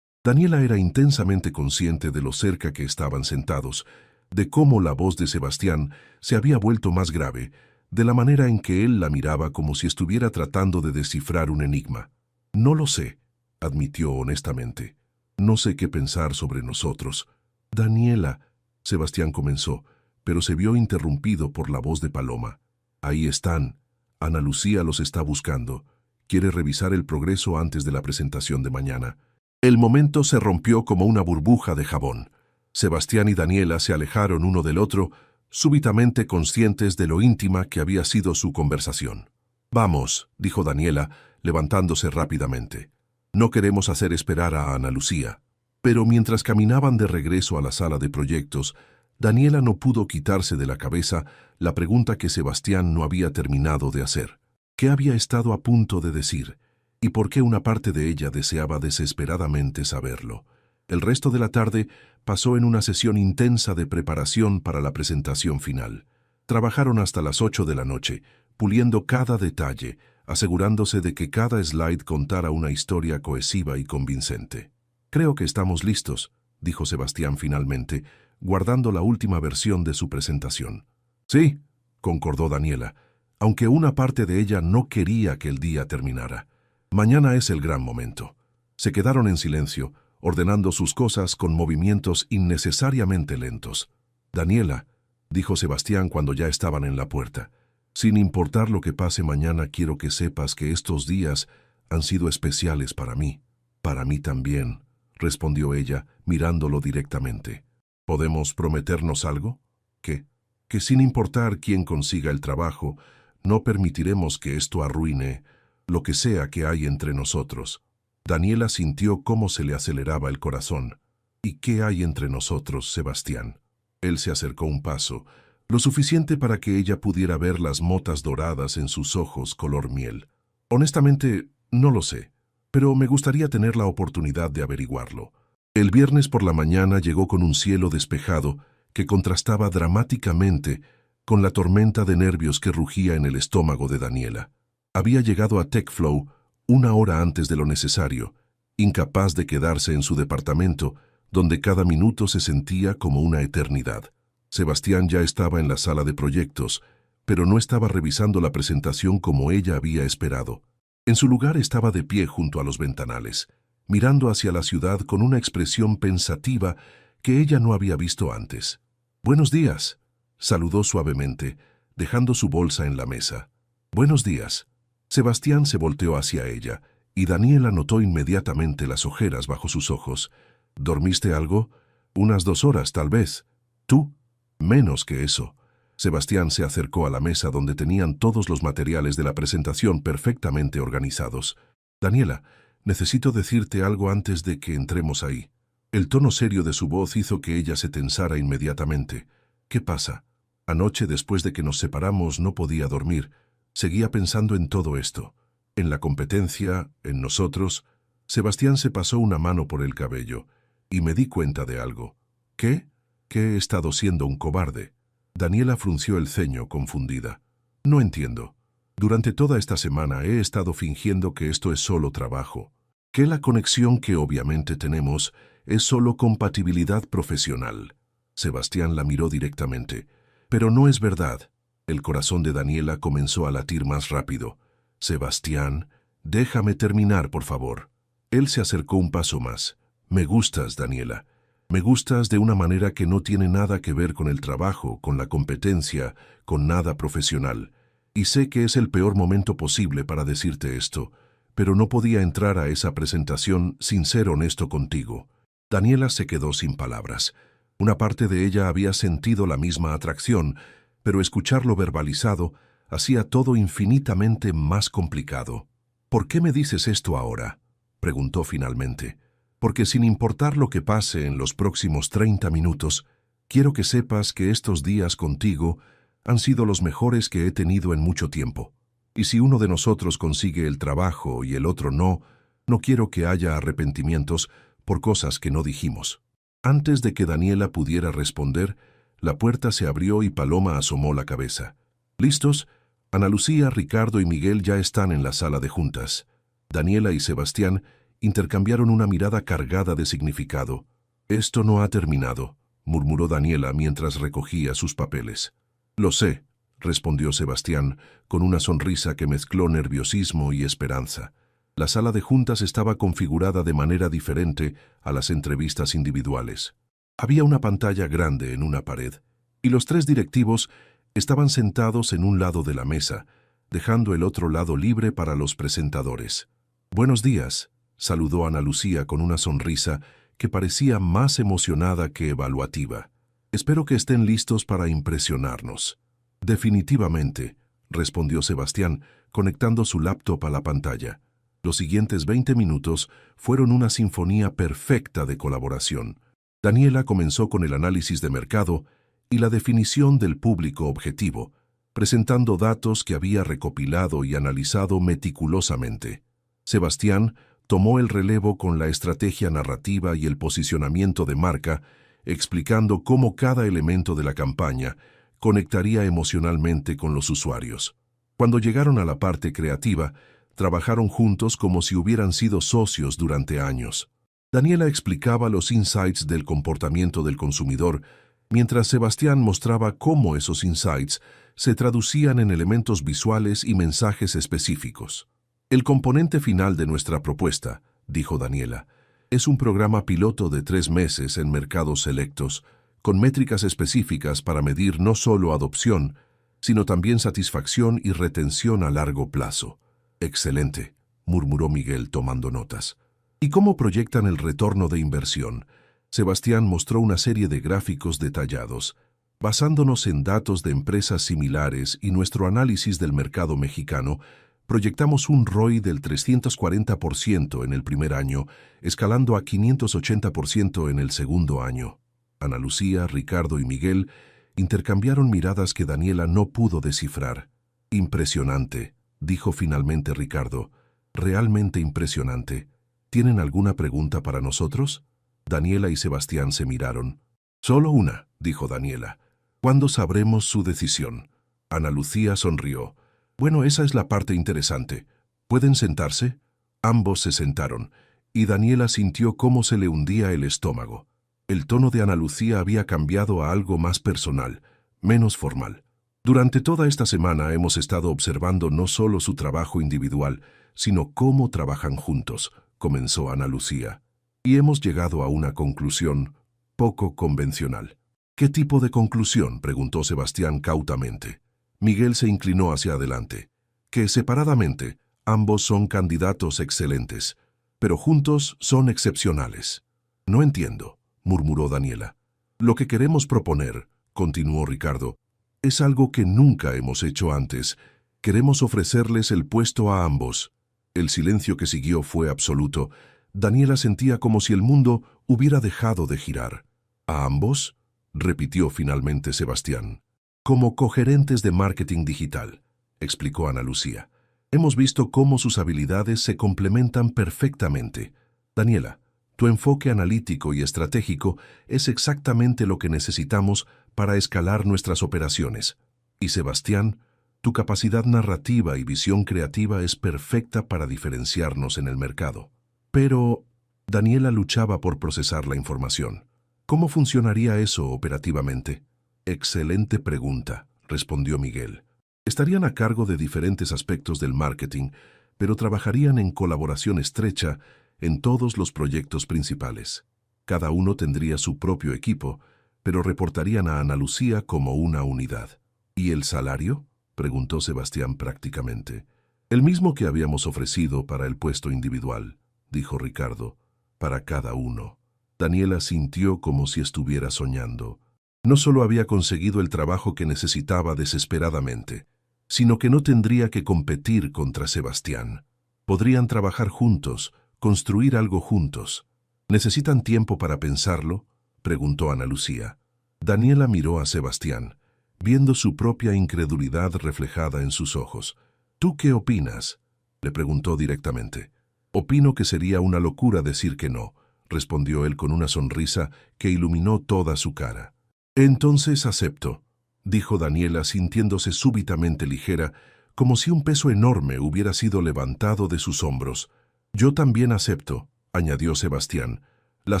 Daniela era intensamente consciente de lo cerca que estaban sentados, de cómo la voz de Sebastián se había vuelto más grave, de la manera en que él la miraba como si estuviera tratando de descifrar un enigma. No lo sé, admitió honestamente. No sé qué pensar sobre nosotros. Daniela, Sebastián comenzó, pero se vio interrumpido por la voz de Paloma. Ahí están. Ana Lucía los está buscando. Quiere revisar el progreso antes de la presentación de mañana. El momento se rompió como una burbuja de jabón. Sebastián y Daniela se alejaron uno del otro, súbitamente conscientes de lo íntima que había sido su conversación. Vamos, dijo Daniela, levantándose rápidamente. No queremos hacer esperar a Ana Lucía. Pero mientras caminaban de regreso a la sala de proyectos, Daniela no pudo quitarse de la cabeza la pregunta que Sebastián no había terminado de hacer. ¿Qué había estado a punto de decir? ¿Y por qué una parte de ella deseaba desesperadamente saberlo? El resto de la tarde pasó en una sesión intensa de preparación para la presentación final. Trabajaron hasta las 8 de la noche, puliendo cada detalle, asegurándose de que cada slide contara una historia cohesiva y convincente. Creo que estamos listos, dijo Sebastián finalmente, guardando la última versión de su presentación. Sí, concordó Daniela, aunque una parte de ella no quería que el día terminara. Mañana es el gran momento. Se quedaron en silencio, ordenando sus cosas con movimientos innecesariamente lentos. Daniela, dijo Sebastián cuando ya estaban en la puerta, sin importar lo que pase mañana, quiero que sepas que estos días han sido especiales para mí. Para mí también, respondió ella, mirándolo directamente. ¿Podemos prometernos algo? Que sin importar quién consiga el trabajo, no permitiremos que esto arruine lo que sea que hay entre nosotros. Daniela sintió cómo se le aceleraba el corazón. ¿Y qué hay entre nosotros, Sebastián? Él se acercó un paso, lo suficiente para que ella pudiera ver las motas doradas en sus ojos color miel. Honestamente, no lo sé, pero me gustaría tener la oportunidad de averiguarlo. El viernes por la mañana llegó con un cielo despejado que contrastaba dramáticamente con la tormenta de nervios que rugía en el estómago de Daniela. Había llegado a TechFlow una hora antes de lo necesario, incapaz de quedarse en su departamento, donde cada minuto se sentía como una eternidad. Sebastián ya estaba en la sala de proyectos, pero no estaba revisando la presentación como ella había esperado. En su lugar estaba de pie junto a los ventanales, mirando hacia la ciudad con una expresión pensativa que ella no había visto antes. «Buenos días», saludó suavemente, dejando su bolsa en la mesa. «Buenos días». Sebastián se volteó hacia ella, y Daniela notó inmediatamente las ojeras bajo sus ojos. «¿Dormiste algo? Unas 2 horas, tal vez. ¿Tú? Menos que eso». Sebastián se acercó a la mesa donde tenían todos los materiales de la presentación perfectamente organizados. «Daniela, necesito decirte algo antes de que entremos ahí». El tono serio de su voz hizo que ella se tensara inmediatamente. «¿Qué pasa? Anoche, después de que nos separamos, no podía dormir. Seguía pensando en todo esto, en la competencia, en nosotros». Sebastián se pasó una mano por el cabello, y me di cuenta de algo. «¿Qué? Que he estado siendo un cobarde». Daniela frunció el ceño, confundida. «No entiendo. Durante toda esta semana he estado fingiendo que esto es solo trabajo, que la conexión que obviamente tenemos es solo compatibilidad profesional». Sebastián la miró directamente. «Pero no es verdad». El corazón de Daniela comenzó a latir más rápido. «Sebastián, déjame terminar, por favor». Él se acercó un paso más. «Me gustas, Daniela. Me gustas de una manera que no tiene nada que ver con el trabajo, con la competencia, con nada profesional. Y sé que es el peor momento posible para decirte esto, pero no podía entrar a esa presentación sin ser honesto contigo. Daniela se quedó sin palabras. Una parte de ella había sentido la misma atracción, pero escucharlo verbalizado hacía todo infinitamente más complicado. ¿Por qué me dices esto ahora?, preguntó finalmente. Porque sin importar lo que pase en los próximos 30 minutos, quiero que sepas que estos días contigo han sido los mejores que he tenido en mucho tiempo. Y si uno de nosotros consigue el trabajo y el otro no, no quiero que haya arrepentimientos por cosas que no dijimos. Antes de que Daniela pudiera responder, la puerta se abrió y Paloma asomó la cabeza. ¿Listos? Ana Lucía, Ricardo y Miguel ya están en la sala de juntas. Daniela y Sebastián intercambiaron una mirada cargada de significado. Esto no ha terminado, murmuró Daniela mientras recogía sus papeles. Lo sé, respondió Sebastián, con una sonrisa que mezcló nerviosismo y esperanza. La sala de juntas estaba configurada de manera diferente a las entrevistas individuales. Había una pantalla grande en una pared, y los 3 directivos estaban sentados en un lado de la mesa, dejando el otro lado libre para los presentadores. «Buenos días», saludó Ana Lucía con una sonrisa que parecía más emocionada que evaluativa. «Espero que estén listos para impresionarnos». «Definitivamente», respondió Sebastián, conectando su laptop a la pantalla. Los siguientes 20 minutos fueron una sinfonía perfecta de colaboración. Daniela comenzó con el análisis de mercado y la definición del público objetivo, presentando datos que había recopilado y analizado meticulosamente. Sebastián tomó el relevo con la estrategia narrativa y el posicionamiento de marca, explicando cómo cada elemento de la campaña conectaría emocionalmente con los usuarios. Cuando llegaron a la parte creativa, trabajaron juntos como si hubieran sido socios durante años. Daniela explicaba los insights del comportamiento del consumidor, mientras Sebastián mostraba cómo esos insights se traducían en elementos visuales y mensajes específicos. «El componente final de nuestra propuesta», dijo Daniela, «es un programa piloto de 3 meses en mercados selectos, con métricas específicas para medir no solo adopción, sino también satisfacción y retención a largo plazo». «Excelente», murmuró Miguel tomando notas. «¿Y cómo proyectan el retorno de inversión?». Sebastián mostró una serie de gráficos detallados. «Basándonos en datos de empresas similares y nuestro análisis del mercado mexicano, proyectamos un ROI del 340% en el primer año, escalando a 580% en el segundo año». Ana Lucía, Ricardo y Miguel intercambiaron miradas que Daniela no pudo descifrar. «Impresionante», dijo finalmente Ricardo. «Realmente impresionante. ¿Tienen alguna pregunta para nosotros?». Daniela y Sebastián se miraron. «Solo una», dijo Daniela. «¿Cuándo sabremos su decisión?». Ana Lucía sonrió. «Bueno, esa es la parte interesante. ¿Pueden sentarse?». Ambos se sentaron, y Daniela sintió cómo se le hundía el estómago. El tono de Ana Lucía había cambiado a algo más personal, menos formal. «Durante toda esta semana hemos estado observando no solo su trabajo individual, sino cómo trabajan juntos», comenzó Ana Lucía. «Y hemos llegado a una conclusión poco convencional». «¿Qué tipo de conclusión?», preguntó Sebastián cautamente. Miguel se inclinó hacia adelante. «Que separadamente, ambos son candidatos excelentes, pero juntos son excepcionales». «No entiendo», murmuró Daniela. «Lo que queremos proponer», continuó Ricardo, «es algo que nunca hemos hecho antes. Queremos ofrecerles el puesto a ambos». El silencio que siguió fue absoluto. Daniela sentía como si el mundo hubiera dejado de girar. «¿A ambos?», repitió finalmente Sebastián. «Como cogerentes de marketing digital», explicó Ana Lucía. «Hemos visto cómo sus habilidades se complementan perfectamente. Daniela, tu enfoque analítico y estratégico es exactamente lo que necesitamos para escalar nuestras operaciones. Y Sebastián, tu capacidad narrativa y visión creativa es perfecta para diferenciarnos en el mercado». «Pero…», Daniela luchaba por procesar la información. «¿Cómo funcionaría eso operativamente?». «Excelente pregunta», respondió Miguel. «Estarían a cargo de diferentes aspectos del marketing, pero trabajarían en colaboración estrecha en todos los proyectos principales. Cada uno tendría su propio equipo, pero reportarían a Ana Lucía como una unidad». «¿Y el salario?», preguntó Sebastián prácticamente. El mismo que habíamos ofrecido para el puesto individual, dijo Ricardo, para cada uno. Daniela sintió como si estuviera soñando. No solo había conseguido el trabajo que necesitaba desesperadamente, sino que no tendría que competir contra Sebastián. Podrían trabajar juntos, construir algo juntos. ¿Necesitan tiempo para pensarlo?, preguntó Ana Lucía. Daniela miró a Sebastián, viendo su propia incredulidad reflejada en sus ojos. ¿Tú qué opinas?, le preguntó directamente. Opino que sería una locura decir que no, respondió él con una sonrisa que iluminó toda su cara. Entonces acepto, dijo Daniela sintiéndose súbitamente ligera, como si un peso enorme hubiera sido levantado de sus hombros. Yo también acepto, añadió Sebastián. La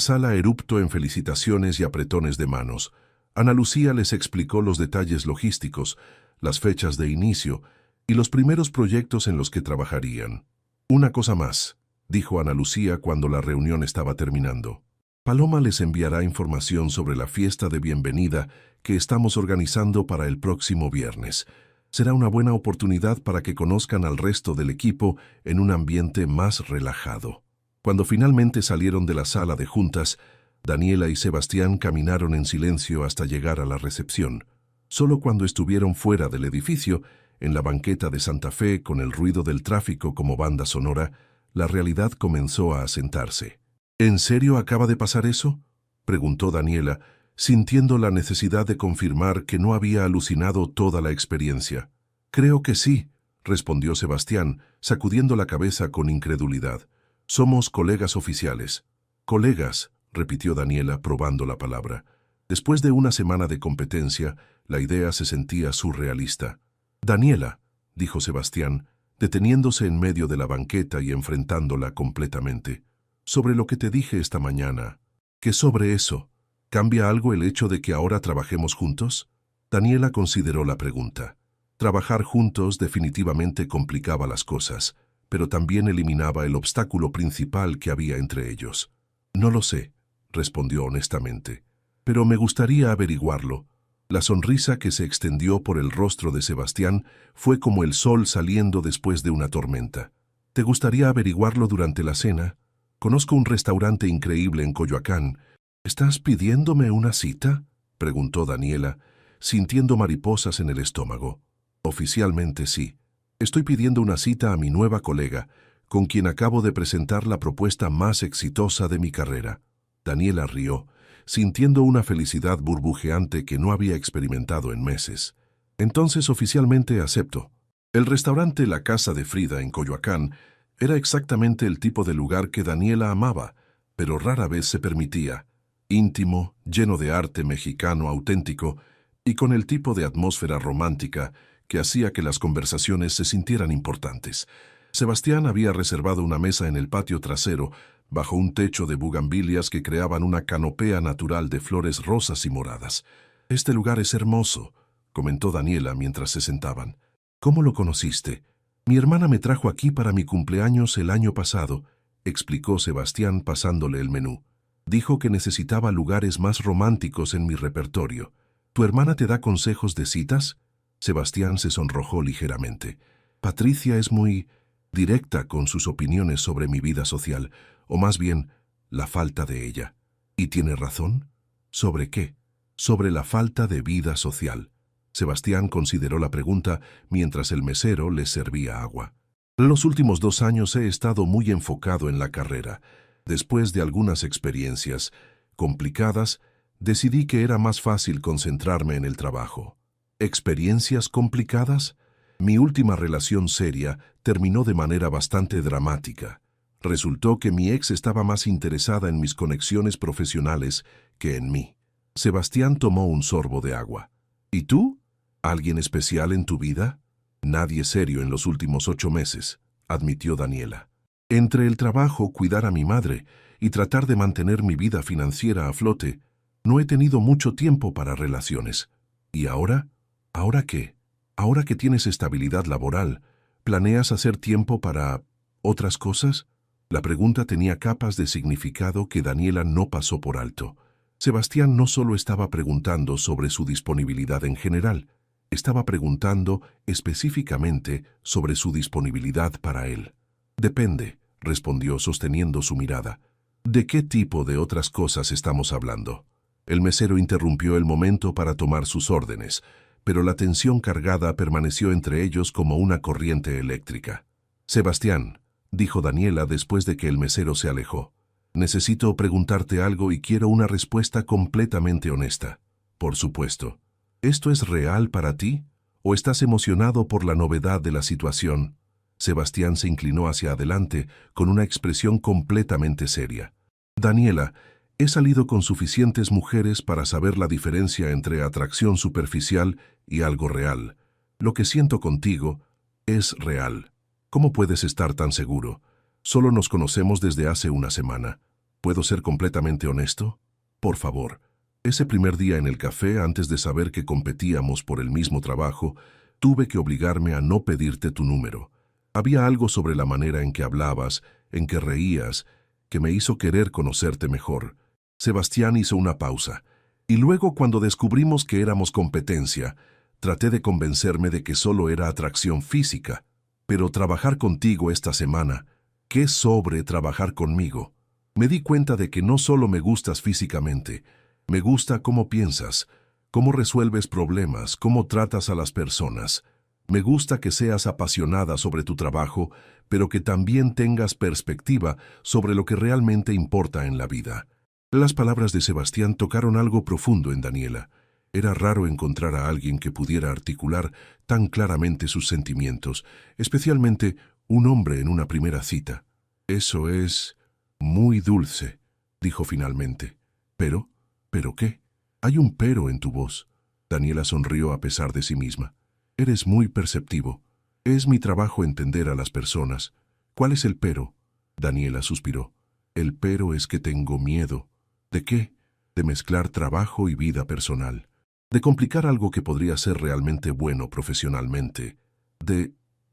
sala eruptó en felicitaciones y apretones de manos. Ana Lucía les explicó los detalles logísticos, las fechas de inicio y los primeros proyectos en los que trabajarían. Una cosa más, dijo Ana Lucía cuando la reunión estaba terminando. Paloma les enviará información sobre la fiesta de bienvenida que estamos organizando para el próximo viernes. Será una buena oportunidad para que conozcan al resto del equipo en un ambiente más relajado. Cuando finalmente salieron de la sala de juntas, Daniela y Sebastián caminaron en silencio hasta llegar a la recepción. Solo cuando estuvieron fuera del edificio, en la banqueta de Santa Fe con el ruido del tráfico como banda sonora, la realidad comenzó a asentarse. ¿En serio acaba de pasar eso?, preguntó Daniela, sintiendo la necesidad de confirmar que no había alucinado toda la experiencia. Creo que sí, respondió Sebastián, sacudiendo la cabeza con incredulidad. Somos colegas oficiales. Colegas, repitió Daniela, probando la palabra. Después de una semana de competencia, la idea se sentía surrealista. Daniela, dijo Sebastián, deteniéndose en medio de la banqueta y enfrentándola completamente. Sobre lo que te dije esta mañana. ¿Qué sobre eso? ¿Cambia algo el hecho de que ahora trabajemos juntos? Daniela consideró la pregunta. Trabajar juntos definitivamente complicaba las cosas, pero también eliminaba el obstáculo principal que había entre ellos. No lo sé, respondió honestamente, pero me gustaría averiguarlo. La sonrisa que se extendió por el rostro de Sebastián fue como el sol saliendo después de una tormenta. ¿Te gustaría averiguarlo durante la cena? Conozco un restaurante increíble en Coyoacán. ¿Estás pidiéndome una cita?, preguntó Daniela, sintiendo mariposas en el estómago. Oficialmente sí. Estoy pidiendo una cita a mi nueva colega, con quien acabo de presentar la propuesta más exitosa de mi carrera. Daniela rió, sintiendo una felicidad burbujeante que no había experimentado en meses. Entonces oficialmente acepto. El restaurante La Casa de Frida en Coyoacán era exactamente el tipo de lugar que Daniela amaba, pero rara vez se permitía. Íntimo, lleno de arte mexicano auténtico y con el tipo de atmósfera romántica que hacía que las conversaciones se sintieran importantes. Sebastián había reservado una mesa en el patio trasero, bajo un techo de bugambilias que creaban una canopea natural de flores rosas y moradas. «Este lugar es hermoso», comentó Daniela mientras se sentaban. «¿Cómo lo conociste?» «Mi hermana me trajo aquí para mi cumpleaños el año pasado», explicó Sebastián pasándole el menú. «Dijo que necesitaba lugares más románticos en mi repertorio. ¿Tu hermana te da consejos de citas?» Sebastián se sonrojó ligeramente. «Patricia es muy directa con sus opiniones sobre mi vida social, o más bien, la falta de ella. ¿Y tiene razón? ¿Sobre qué? Sobre la falta de vida social». Sebastián consideró la pregunta mientras el mesero le servía agua. «Los últimos 2 años he estado muy enfocado en la carrera. Después de algunas experiencias complicadas, decidí que era más fácil concentrarme en el trabajo». ¿Experiencias complicadas? Mi última relación seria terminó de manera bastante dramática. Resultó que mi ex estaba más interesada en mis conexiones profesionales que en mí. Sebastián tomó un sorbo de agua. ¿Y tú? ¿Alguien especial en tu vida? Nadie serio en los últimos 8 meses, admitió Daniela. Entre el trabajo, cuidar a mi madre y tratar de mantener mi vida financiera a flote, no he tenido mucho tiempo para relaciones. ¿Y ahora? ¿Ahora qué? Ahora que tienes estabilidad laboral, ¿planeas hacer tiempo para otras cosas? La pregunta tenía capas de significado que Daniela no pasó por alto. Sebastián no solo estaba preguntando sobre su disponibilidad en general, Estaba preguntando específicamente sobre su disponibilidad para él. Depende, respondió sosteniendo su mirada. ¿De qué tipo de otras cosas estamos hablando? El mesero interrumpió el momento para tomar sus órdenes, pero la tensión cargada permaneció entre ellos como una corriente eléctrica. Sebastián, dijo Daniela después de que el mesero se alejó. Necesito preguntarte algo y quiero una respuesta completamente honesta. Por supuesto. ¿Esto es real para ti? ¿O estás emocionado por la novedad de la situación? Sebastián se inclinó hacia adelante con una expresión completamente seria. Daniela, he salido con suficientes mujeres para saber la diferencia entre atracción superficial y algo real. Lo que siento contigo es real. ¿Cómo puedes estar tan seguro? Solo nos conocemos desde hace una semana. ¿Puedo ser completamente honesto? Por favor. Ese primer día en el café, antes de saber que competíamos por el mismo trabajo, tuve que obligarme a no pedirte tu número. Había algo sobre la manera en que hablabas, en que reías, que me hizo querer conocerte mejor. Sebastián hizo una pausa, y luego cuando descubrimos que éramos competencia, traté de convencerme de que solo era atracción física. Pero trabajar contigo esta semana, ¿qué sobre trabajar conmigo? Me di cuenta de que no solo me gustas físicamente, me gusta cómo piensas, cómo resuelves problemas, cómo tratas a las personas. Me gusta que seas apasionada sobre tu trabajo, pero que también tengas perspectiva sobre lo que realmente importa en la vida. Las palabras de Sebastián tocaron algo profundo en Daniela. Era raro encontrar a alguien que pudiera articular tan claramente sus sentimientos, especialmente un hombre en una primera cita. Eso es muy dulce, dijo finalmente. ¿Pero qué? Hay un pero en tu voz. Daniela sonrió a pesar de sí misma. Eres muy perceptivo. Es mi trabajo entender a las personas. ¿Cuál es el pero? Daniela suspiró. El pero es que tengo miedo. ¿De qué? De mezclar trabajo y vida personal. De complicar algo que podría ser realmente bueno profesionalmente.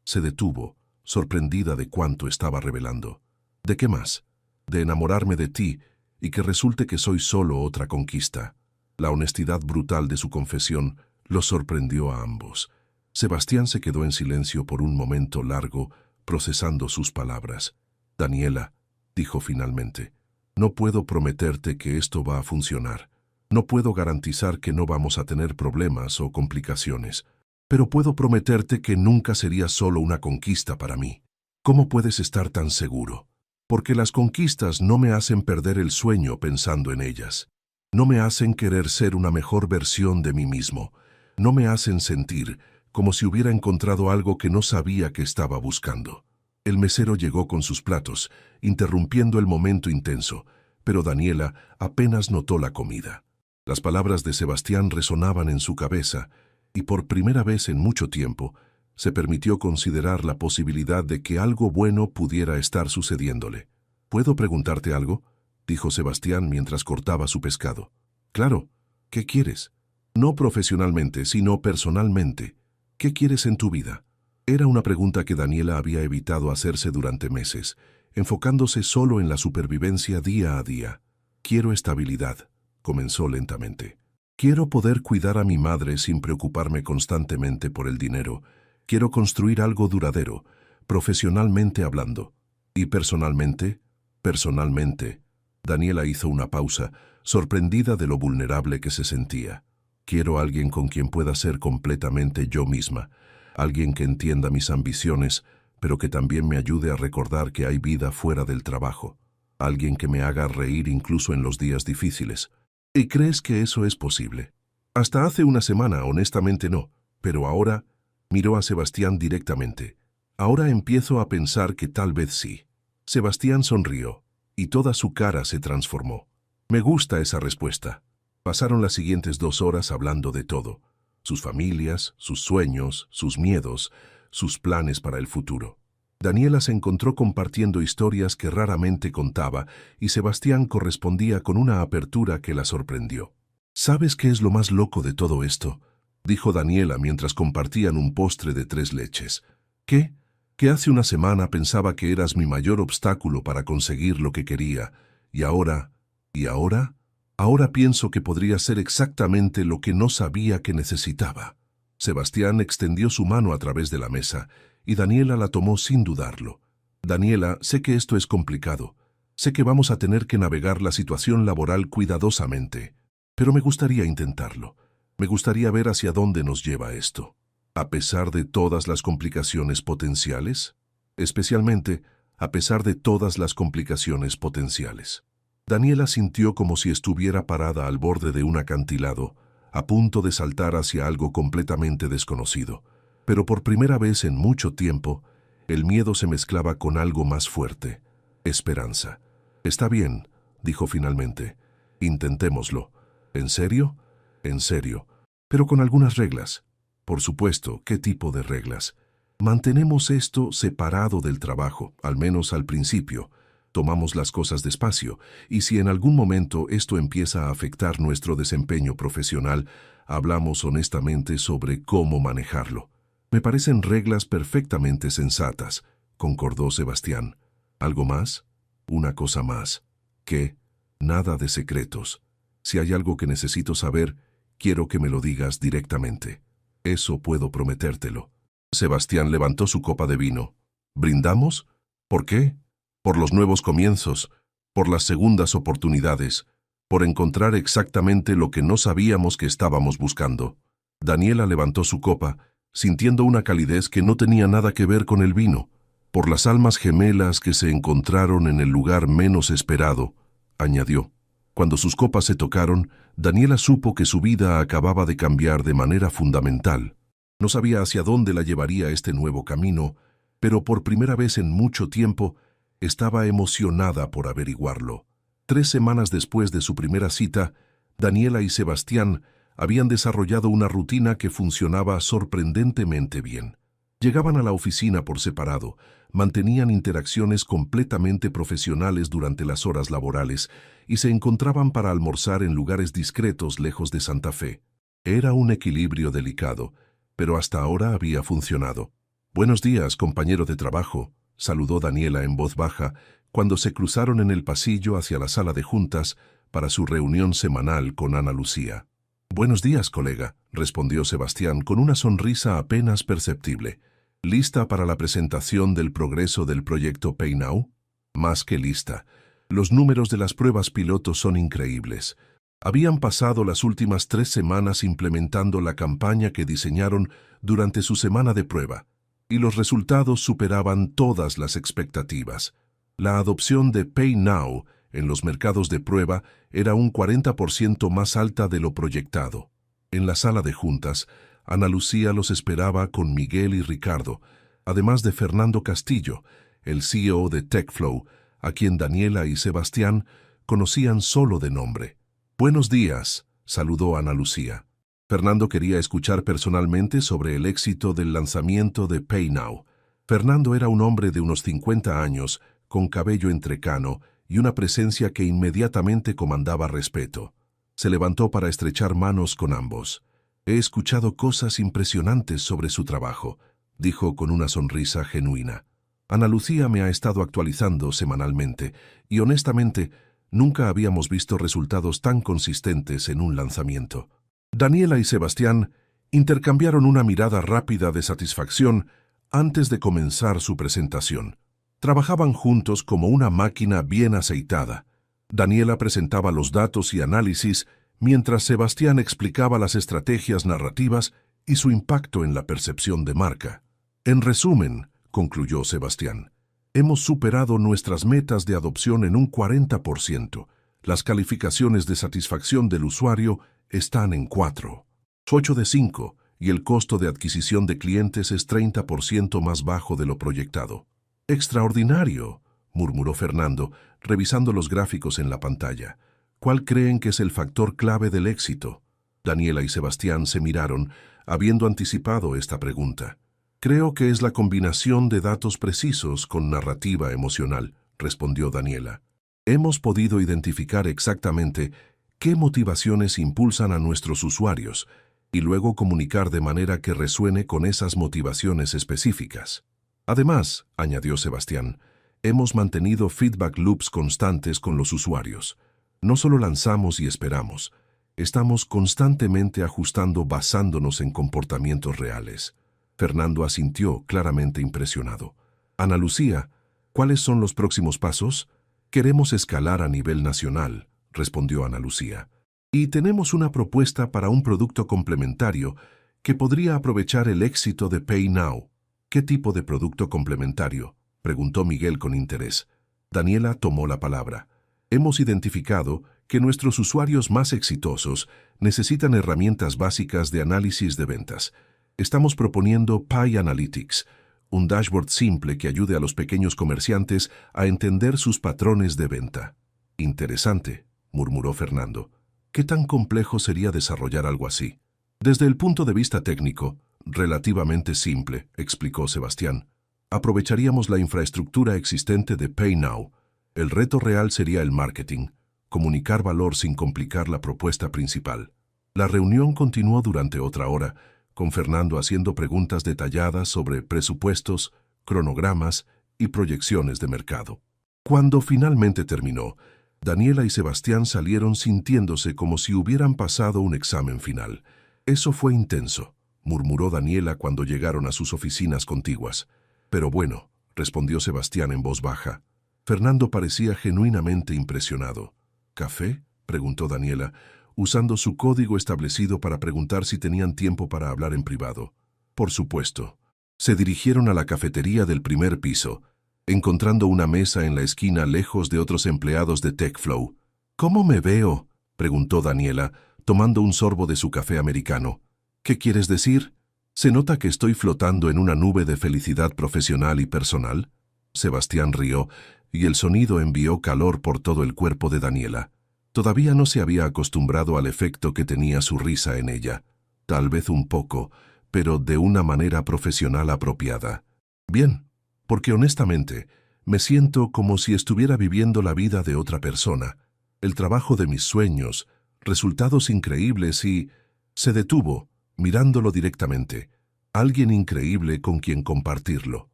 Se detuvo, sorprendida de cuánto estaba revelando. ¿De qué más? De enamorarme de ti y que resulte que soy solo otra conquista. La honestidad brutal de su confesión los sorprendió a ambos. Sebastián se quedó en silencio por un momento largo, procesando sus palabras. Daniela, dijo finalmente, no puedo prometerte que esto va a funcionar. No puedo garantizar que no vamos a tener problemas o complicaciones, pero puedo prometerte que nunca sería solo una conquista para mí. ¿Cómo puedes estar tan seguro? Porque las conquistas no me hacen perder el sueño pensando en ellas. No me hacen querer ser una mejor versión de mí mismo. No me hacen sentir como si hubiera encontrado algo que no sabía que estaba buscando. El mesero llegó con sus platos, interrumpiendo el momento intenso, pero Daniela apenas notó la comida. Las palabras de Sebastián resonaban en su cabeza, y por primera vez en mucho tiempo, se permitió considerar la posibilidad de que algo bueno pudiera estar sucediéndole. ¿Puedo preguntarte algo?, dijo Sebastián mientras cortaba su pescado. Claro, ¿qué quieres? No profesionalmente, sino personalmente. ¿Qué quieres en tu vida? Era una pregunta que Daniela había evitado hacerse durante meses, enfocándose solo en la supervivencia día a día. Quiero estabilidad, comenzó lentamente. Quiero poder cuidar a mi madre sin preocuparme constantemente por el dinero. Quiero construir algo duradero, profesionalmente hablando. ¿Y personalmente? Personalmente. Daniela hizo una pausa, sorprendida de lo vulnerable que se sentía. Quiero a alguien con quien pueda ser completamente yo misma, alguien que entienda mis ambiciones, pero que también me ayude a recordar que hay vida fuera del trabajo. Alguien que me haga reír incluso en los días difíciles. ¿Y crees que eso es posible? Hasta hace una semana, honestamente no, pero ahora... Miró a Sebastián directamente. Ahora empiezo a pensar que tal vez sí. Sebastián sonrió, y toda su cara se transformó. Me gusta esa respuesta. Pasaron las siguientes 2 horas hablando de todo. Sus familias, sus sueños, sus miedos, sus planes para el futuro. Daniela se encontró compartiendo historias que raramente contaba, y Sebastián correspondía con una apertura que la sorprendió. ¿Sabes qué es lo más loco de todo esto?, dijo Daniela mientras compartían un postre de 3 leches. ¿Qué? Que hace una semana pensaba que eras mi mayor obstáculo para conseguir lo que quería, y ahora... ¿Y ahora? Ahora pienso que podría ser exactamente lo que no sabía que necesitaba. Sebastián extendió su mano a través de la mesa y Daniela la tomó sin dudarlo. Daniela, sé que esto es complicado. Sé que vamos a tener que navegar la situación laboral cuidadosamente, pero me gustaría intentarlo. Me gustaría ver hacia dónde nos lleva esto. A pesar de todas las complicaciones potenciales, especialmente a pesar de todas las complicaciones potenciales. Daniela sintió como si estuviera parada al borde de un acantilado, a punto de saltar hacia algo completamente desconocido. Pero por primera vez en mucho tiempo, el miedo se mezclaba con algo más fuerte: esperanza. Está bien, dijo finalmente. Intentémoslo. ¿En serio? En serio. Pero con algunas reglas. Por supuesto, ¿qué tipo de reglas? Mantenemos esto separado del trabajo, al menos al principio. Tomamos las cosas despacio, y si en algún momento esto empieza a afectar nuestro desempeño profesional, hablamos honestamente sobre cómo manejarlo. Me parecen reglas perfectamente sensatas, concordó Sebastián. ¿Algo más? Una cosa más. ¿Qué? Nada de secretos. Si hay algo que necesito saber, quiero que me lo digas directamente. Eso puedo prometértelo. Sebastián levantó su copa de vino. ¿Brindamos? ¿Por qué? Por los nuevos comienzos, por las segundas oportunidades, por encontrar exactamente lo que no sabíamos que estábamos buscando. Daniela levantó su copa, sintiendo una calidez que no tenía nada que ver con el vino, por las almas gemelas que se encontraron en el lugar menos esperado, añadió. Cuando sus copas se tocaron, Daniela supo que su vida acababa de cambiar de manera fundamental. No sabía hacia dónde la llevaría este nuevo camino, pero por primera vez en mucho tiempo estaba emocionada por averiguarlo. 3 semanas después de su primera cita, Daniela y Sebastián habían desarrollado una rutina que funcionaba sorprendentemente bien. Llegaban a la oficina por separado, mantenían interacciones completamente profesionales durante las horas laborales y se encontraban para almorzar en lugares discretos lejos de Santa Fe. Era un equilibrio delicado, pero hasta ahora había funcionado. «Buenos días, compañero de trabajo», saludó Daniela en voz baja cuando se cruzaron en el pasillo hacia la sala de juntas para su reunión semanal con Ana Lucía. «Buenos días, colega», respondió Sebastián con una sonrisa apenas perceptible. «¿Lista para la presentación del progreso del proyecto PayNow?» «Más que lista. Los números de las pruebas piloto son increíbles. Habían pasado las últimas 3 semanas implementando la campaña que diseñaron durante su semana de prueba, y los resultados superaban todas las expectativas. La adopción de PayNow en los mercados de prueba era un 40% más alta de lo proyectado. En la sala de juntas, Ana Lucía los esperaba con Miguel y Ricardo, además de Fernando Castillo, el CEO de TechFlow, a quien Daniela y Sebastián conocían solo de nombre. «Buenos días», saludó Ana Lucía. Fernando quería escuchar personalmente sobre el éxito del lanzamiento de PayNow. Fernando era un hombre de unos 50 años, con cabello entrecano y una presencia que inmediatamente comandaba respeto. Se levantó para estrechar manos con ambos. «He escuchado cosas impresionantes sobre su trabajo», dijo con una sonrisa genuina. «Ana Lucía me ha estado actualizando semanalmente y honestamente nunca habíamos visto resultados tan consistentes en un lanzamiento». Daniela y Sebastián intercambiaron una mirada rápida de satisfacción antes de comenzar su presentación. Trabajaban juntos como una máquina bien aceitada. Daniela presentaba los datos y análisis, mientras Sebastián explicaba las estrategias narrativas y su impacto en la percepción de marca. «En resumen», concluyó Sebastián, «hemos superado nuestras metas de adopción en un 40%. Las calificaciones de satisfacción del usuario están en 4,8 de 5, y el costo de adquisición de clientes es 30% más bajo de lo proyectado». «Extraordinario», murmuró Fernando, revisando los gráficos en la pantalla. «¿Cuál creen que es el factor clave del éxito?» Daniela y Sebastián se miraron, habiendo anticipado esta pregunta. «Creo que es la combinación de datos precisos con narrativa emocional», respondió Daniela. «Hemos podido identificar exactamente qué motivaciones impulsan a nuestros usuarios y luego comunicar de manera que resuene con esas motivaciones específicas. Además», añadió Sebastián, «hemos mantenido feedback loops constantes con los usuarios. No solo lanzamos y esperamos. Estamos constantemente ajustando basándonos en comportamientos reales. Fernando asintió, claramente impresionado. Ana Lucía, ¿cuáles son los próximos pasos? Queremos escalar a nivel nacional, respondió Ana Lucía. Y tenemos una propuesta para un producto complementario que podría aprovechar el éxito de Pay Now. ¿Qué tipo de producto complementario?, preguntó Miguel con interés. Daniela tomó la palabra. Hemos identificado que nuestros usuarios más exitosos necesitan herramientas básicas de análisis de ventas. Estamos proponiendo Pay Analytics, un dashboard simple que ayude a los pequeños comerciantes a entender sus patrones de venta. Interesante, murmuró Fernando. ¿Qué tan complejo sería desarrollar algo así? Desde el punto de vista técnico, relativamente simple, explicó Sebastián. Aprovecharíamos la infraestructura existente de Pay Now. El reto real sería el marketing, comunicar valor sin complicar la propuesta principal. La reunión continuó durante otra hora, con Fernando haciendo preguntas detalladas sobre presupuestos, cronogramas y proyecciones de mercado. Cuando finalmente terminó, Daniela y Sebastián salieron sintiéndose como si hubieran pasado un examen final. Eso fue intenso, murmuró Daniela cuando llegaron a sus oficinas contiguas. Pero bueno, respondió Sebastián en voz baja. Fernando parecía genuinamente impresionado. ¿Café?, preguntó Daniela, usando su código establecido para preguntar si tenían tiempo para hablar en privado. Por supuesto. Se dirigieron a la cafetería del primer piso, encontrando una mesa en la esquina lejos de otros empleados de TechFlow. ¿Cómo me veo?, preguntó Daniela, tomando un sorbo de su café americano. ¿Qué quieres decir? ¿Se nota que estoy flotando en una nube de felicidad profesional y personal? Sebastián rió, y el sonido envió calor por todo el cuerpo de Daniela. Todavía no se había acostumbrado al efecto que tenía su risa en ella. Tal vez un poco, pero de una manera profesional apropiada. Bien, porque honestamente, me siento como si estuviera viviendo la vida de otra persona. El trabajo de mis sueños, resultados increíbles y... Se detuvo, mirándolo directamente. Alguien increíble con quien compartirlo.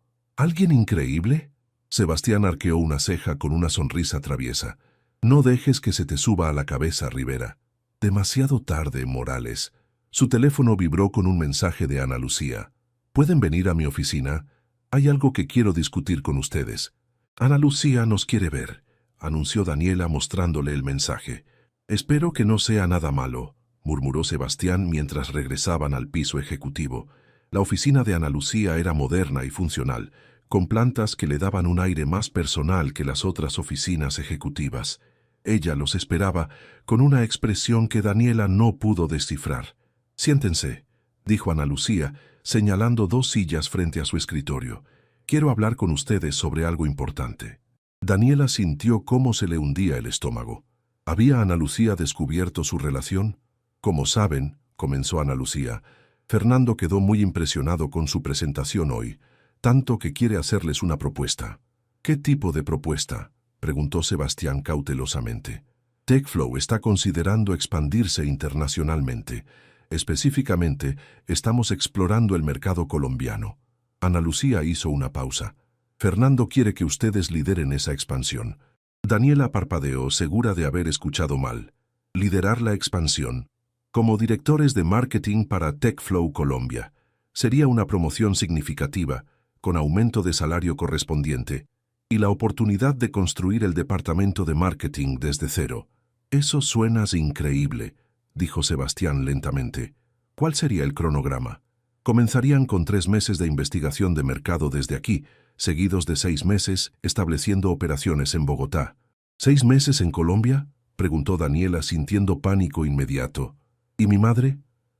¿Alguien increíble? Sebastián arqueó una ceja con una sonrisa traviesa. No dejes que se te suba a la cabeza, Rivera. Demasiado tarde, Morales. Su teléfono vibró con un mensaje de Ana Lucía. ¿Pueden venir a mi oficina? Hay algo que quiero discutir con ustedes. Ana Lucía nos quiere ver, anunció Daniela mostrándole el mensaje. Espero que no sea nada malo, murmuró Sebastián mientras regresaban al piso ejecutivo. La oficina de Ana Lucía era moderna y funcional, con plantas que le daban un aire más personal que las otras oficinas ejecutivas. Ella los esperaba con una expresión que Daniela no pudo descifrar. «Siéntense», dijo Ana Lucía, señalando 2 sillas frente a su escritorio. «Quiero hablar con ustedes sobre algo importante». Daniela sintió cómo se le hundía el estómago. ¿Había Ana Lucía descubierto su relación? Como saben, comenzó Ana Lucía, Fernando quedó muy impresionado con su presentación hoy, tanto que quiere hacerles una propuesta. ¿Qué tipo de propuesta?, preguntó Sebastián cautelosamente. TechFlow está considerando expandirse internacionalmente. Específicamente, estamos explorando el mercado colombiano. Ana Lucía hizo una pausa. Fernando quiere que ustedes lideren esa expansión. Daniela parpadeó, segura de haber escuchado mal. Liderar la expansión. Como directores de marketing para TechFlow Colombia. Sería una promoción significativa, con aumento de salario correspondiente, y la oportunidad de construir el departamento de marketing desde cero. Eso suena increíble, dijo Sebastián lentamente. ¿Cuál sería el cronograma? Comenzarían con 3 meses de investigación de mercado desde aquí, seguidos de 6 meses estableciendo operaciones en Bogotá. ¿6 meses en Colombia?, preguntó Daniela sintiendo pánico inmediato. ¿Y mi madre?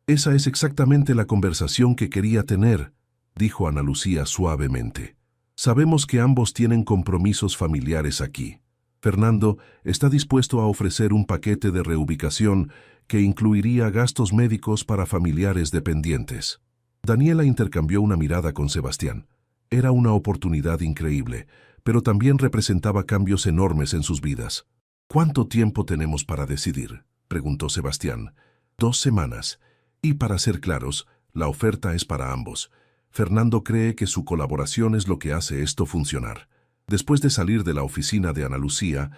Esa es exactamente la conversación que quería tener, dijo Ana Lucía suavemente. Sabemos que ambos tienen compromisos familiares aquí. Fernando está dispuesto a ofrecer un paquete de reubicación que incluiría gastos médicos para familiares dependientes. Daniela intercambió una mirada con Sebastián. Era una oportunidad increíble, pero también representaba cambios enormes en sus vidas. ¿Cuánto tiempo tenemos para decidir?, preguntó Sebastián. 2 semanas. Y para ser claros, la oferta es para ambos. Fernando cree que su colaboración es lo que hace esto funcionar. Después de salir de la oficina de Ana Lucía,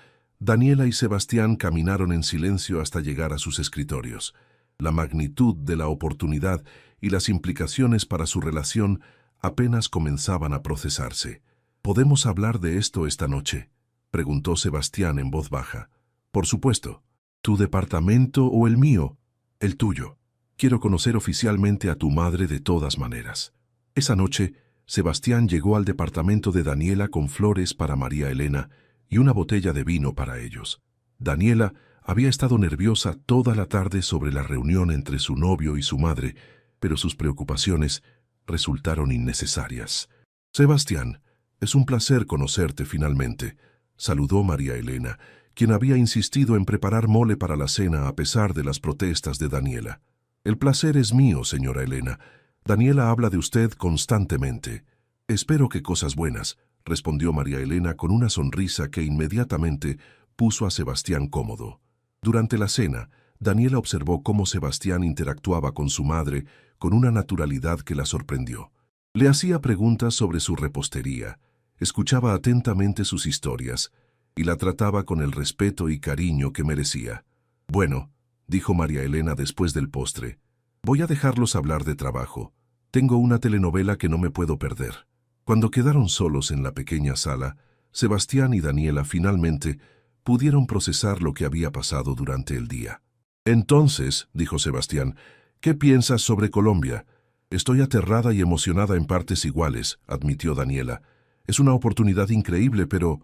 Daniela y Sebastián caminaron en silencio hasta llegar a sus escritorios. La magnitud de la oportunidad y las implicaciones para su relación apenas comenzaban a procesarse. ¿Podemos hablar de esto esta noche?, preguntó Sebastián en voz baja. Por supuesto. ¿Tu departamento o el mío? El tuyo. Quiero conocer oficialmente a tu madre de todas maneras. Esa noche, Sebastián llegó al departamento de Daniela con flores para María Elena y una botella de vino para ellos. Daniela había estado nerviosa toda la tarde sobre la reunión entre su novio y su madre, pero sus preocupaciones resultaron innecesarias. Sebastián, es un placer conocerte finalmente, saludó María Elena, quien había insistido en preparar mole para la cena a pesar de las protestas de Daniela. El placer es mío, señora Elena. Daniela habla de usted constantemente. Espero que cosas buenas, respondió María Elena con una sonrisa que inmediatamente puso a Sebastián cómodo. Durante la cena, Daniela observó cómo Sebastián interactuaba con su madre con una naturalidad que la sorprendió. Le hacía preguntas sobre su repostería, escuchaba atentamente sus historias y la trataba con el respeto y cariño que merecía. Bueno, dijo María Elena después del postre, voy a dejarlos hablar de trabajo. Tengo una telenovela que no me puedo perder. Cuando quedaron solos en la pequeña sala, Sebastián y Daniela finalmente pudieron procesar lo que había pasado durante el día. Entonces, dijo Sebastián, ¿qué piensas sobre Colombia? Estoy aterrada y emocionada en partes iguales, admitió Daniela. Es una oportunidad increíble, pero,